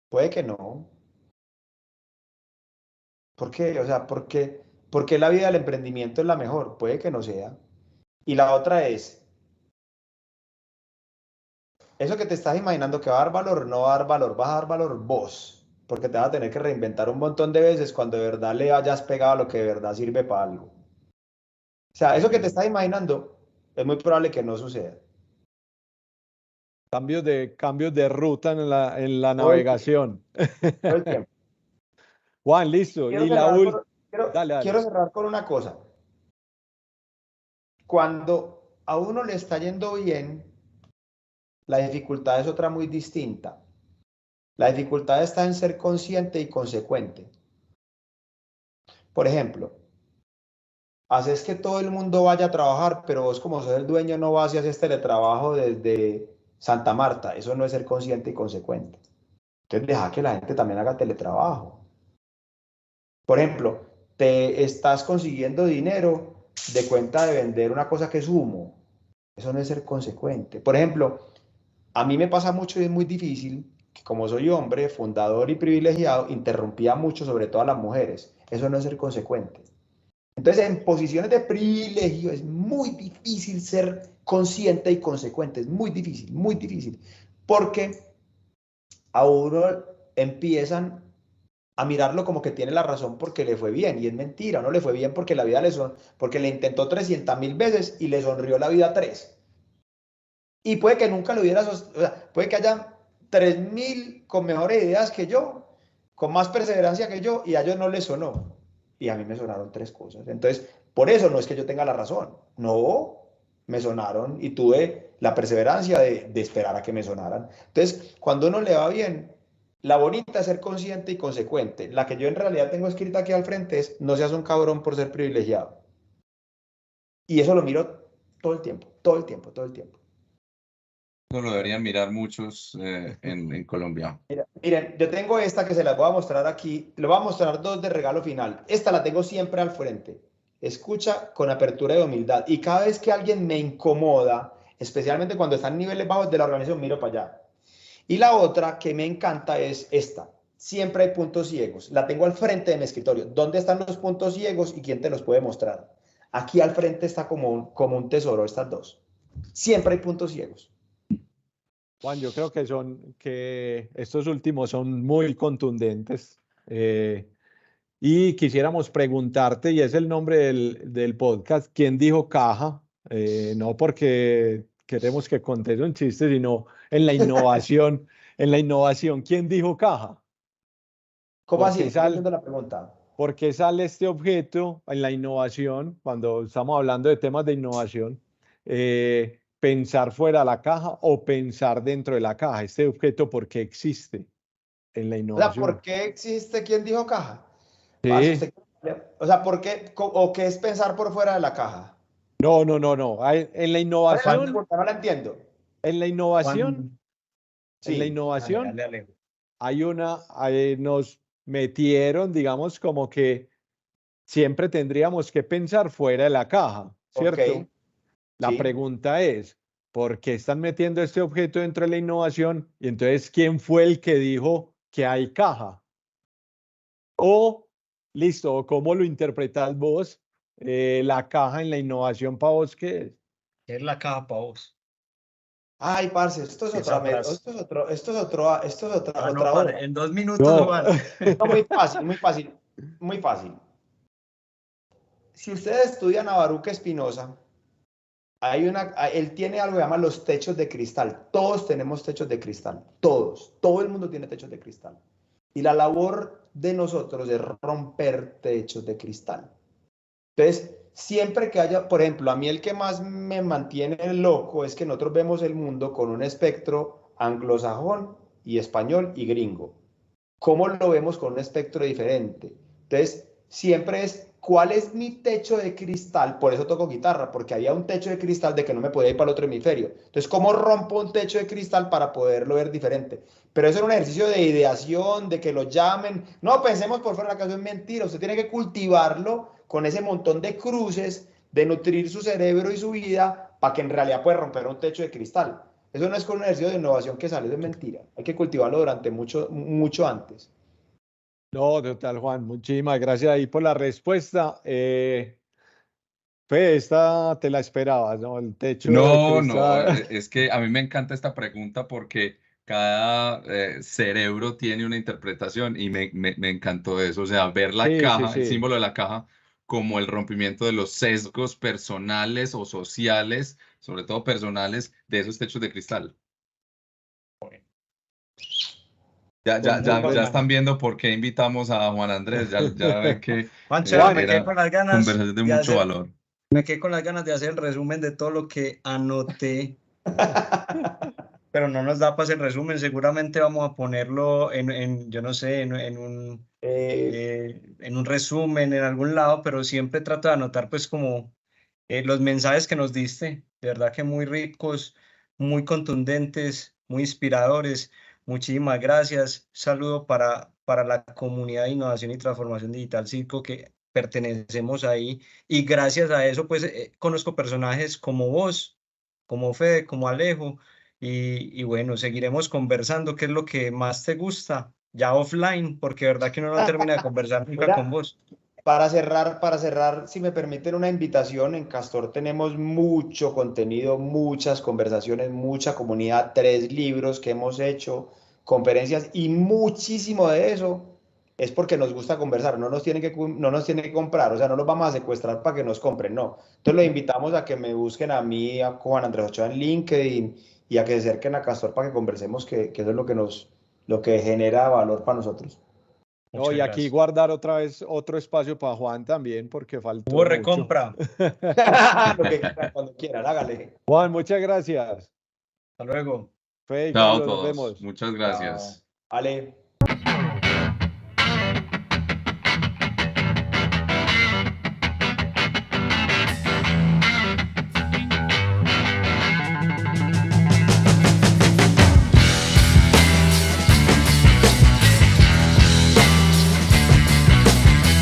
Puede que no. ¿Por qué? O sea, porque la vida del emprendimiento es la mejor. Puede que no sea. Y la otra es, eso que te estás imaginando que va a dar valor, no va a dar valor, vas a dar valor vos. porque te vas a tener que reinventar un montón de veces cuando de verdad le hayas pegado a lo que de verdad sirve para algo. O sea, eso que te estás imaginando es muy probable que no suceda. Cambios de ruta en la Todo el tiempo, navegación. todo el tiempo. Juan, listo. Quiero Y la cerrar última. quiero, Dale. quiero cerrar con una cosa. Cuando a uno le está yendo bien, la dificultad es otra muy distinta. La dificultad está en ser consciente y consecuente. Por ejemplo, haces que todo el mundo vaya a trabajar, pero vos como sos el dueño no vas y haces teletrabajo desde Santa Marta. Eso no es ser consciente y consecuente. Entonces deja que la gente también haga teletrabajo. Por ejemplo, te estás consiguiendo dinero de cuenta de vender una cosa que es humo. Eso no es ser consecuente. Por ejemplo, a mí me pasa mucho y es muy difícil que como soy hombre, fundador y privilegiado, interrumpía mucho, sobre todo a las mujeres. Eso no es ser consecuente. Entonces, en posiciones de privilegio es muy difícil ser consciente y consecuente. Es muy difícil. Porque a uno empiezan a mirarlo como que tiene la razón porque le fue bien. Y es mentira, no le fue bien porque la vida porque le intentó 300.000 veces y le sonrió la vida 3. Y puede que nunca lo hubiera, o sea, puede que haya 3.000 con mejores ideas que yo, con más perseverancia que yo, y a ellos no les sonó. Y a mí me sonaron 3 cosas. Entonces, por eso no es que yo tenga la razón. No, me sonaron y tuve la perseverancia de esperar a que me sonaran. Entonces, cuando uno le va bien, la bonita es ser consciente y consecuente. La que yo en realidad tengo escrita aquí al frente es, no seas un cabrón por ser privilegiado. Y eso lo miro todo el tiempo, todo el tiempo, todo el tiempo. Eso lo deberían mirar muchos en Colombia. Miren, yo tengo esta que se las voy a mostrar aquí. Le voy a mostrar 2 de regalo final. Esta la tengo siempre al frente. Escucha con apertura de humildad. Y cada vez que alguien me incomoda, especialmente cuando está en niveles bajos de la organización, miro para allá. Y la otra que me encanta es esta. Siempre hay puntos ciegos. La tengo al frente de mi escritorio. ¿Dónde están los puntos ciegos y quién te los puede mostrar? Aquí al frente está como un tesoro estas 2. Siempre hay puntos ciegos. Juan, yo creo que estos últimos son muy contundentes. Y quisiéramos preguntarte, y es el nombre del podcast, ¿quién dijo caja? No porque queremos que contes un chiste, sino en la innovación. En la innovación, ¿quién dijo caja? ¿Cómo ¿Por qué así? No entiendo la pregunta. ¿Por qué sale este objeto en la innovación, cuando estamos hablando de temas de innovación, pensar fuera de la caja o pensar dentro de la caja? Este objeto, ¿por qué existe en la O sea, innovación? ¿por qué existe quien dijo caja? Si Sí, usted, o sea, ¿por qué? ¿O qué es pensar por fuera de la caja? no. En la ¿Cuál es la Juan, innovación, pregunta? No la entiendo. en la innovación, Juan, en la Sí. innovación dale, Alejo. nos metieron, digamos, como que siempre tendríamos que pensar fuera de la caja, Ok. ¿cierto? La Sí. pregunta es, ¿por qué están metiendo este objeto dentro de la innovación? Y entonces, ¿quién fue el que dijo que hay caja? O, listo, ¿cómo lo interpretas vos? La caja en la innovación para vos, ¿qué es? ¿Qué es la caja para vos? Ay, parce, esto es Esa otra, frase. otra No, hora. en 2 minutos, No. Juan. No, muy fácil, muy fácil, muy fácil. Si ustedes estudian a Baruch Espinosa, él tiene algo que llama los techos de cristal. Todos tenemos techos de cristal, todos, todo el mundo tiene techos de cristal. Y la labor de nosotros es romper techos de cristal. Entonces, siempre que haya, por ejemplo, a mí el que más me mantiene loco es que nosotros vemos el mundo con un espectro anglosajón y español y gringo. ¿Cómo lo vemos con un espectro diferente? Entonces, siempre es, ¿cuál es mi techo de cristal? Por eso toco guitarra, porque había un techo de cristal de que no me podía ir para el otro hemisferio. Entonces, ¿cómo rompo un techo de cristal para poderlo ver diferente? Pero eso era un ejercicio de ideación, de que lo llamen. No, pensemos por fuera de la casa, es mentira. Usted tiene que cultivarlo con ese montón de cruces, de nutrir su cerebro y su vida para que en realidad pueda romper un techo de cristal. Eso no es con un ejercicio de innovación que sale, eso es mentira. Hay que cultivarlo durante mucho antes. No, total, Juan, muchísimas gracias ahí por la respuesta. Fe, esta te la esperabas, ¿no? El techo de No, cristal. es que a mí me encanta esta pregunta porque cerebro tiene una interpretación y me encantó eso. O sea, ver la Sí, caja, el sí. símbolo de la caja, como el rompimiento de los sesgos personales o sociales, sobre todo personales, de esos techos de cristal. Ya Muy bacano. están viendo por qué invitamos a Juan Andrés. Ya ven que Juancho, me quedé era con las ganas conversación de de mucho hacer, valor. me quedé con las ganas de hacer el resumen de todo lo que anoté, pero no nos da para hacer resumen. Seguramente vamos a ponerlo yo no sé, en un resumen en algún lado, pero siempre trato de anotar pues como los mensajes que nos diste, de verdad que muy ricos, muy contundentes, muy inspiradores. Muchísimas gracias. Saludo para la comunidad de innovación y transformación digital Circo que pertenecemos ahí. Y gracias a eso, pues conozco personajes como vos, como Fede, como Alejo. Y bueno, seguiremos conversando. ¿Qué es lo que más te gusta? Ya offline, porque de verdad que uno no termina de conversar nunca con Mira, vos. para cerrar, si me permiten una invitación, en Castor tenemos mucho contenido, muchas conversaciones, mucha comunidad, 3 libros que hemos hecho, conferencias y muchísimo de eso es porque nos gusta conversar, no nos tienen que comprar, o sea, no los vamos a secuestrar para que nos compren, no. Entonces los invitamos a que me busquen a mí, a Juan Andrés Ochoa en LinkedIn y a que se acerquen a Castor para que conversemos, que eso es lo que genera valor para nosotros. No, Muchas y aquí gracias. guardar otra vez otro espacio para Juan también, porque faltó Hubo mucho. recompra. Lo que quieran, cuando quieran, hágale. Juan, muchas gracias. Hasta luego. Fede y Chao a Carlos, nos todos. vemos. Muchas Chao. gracias. Vale.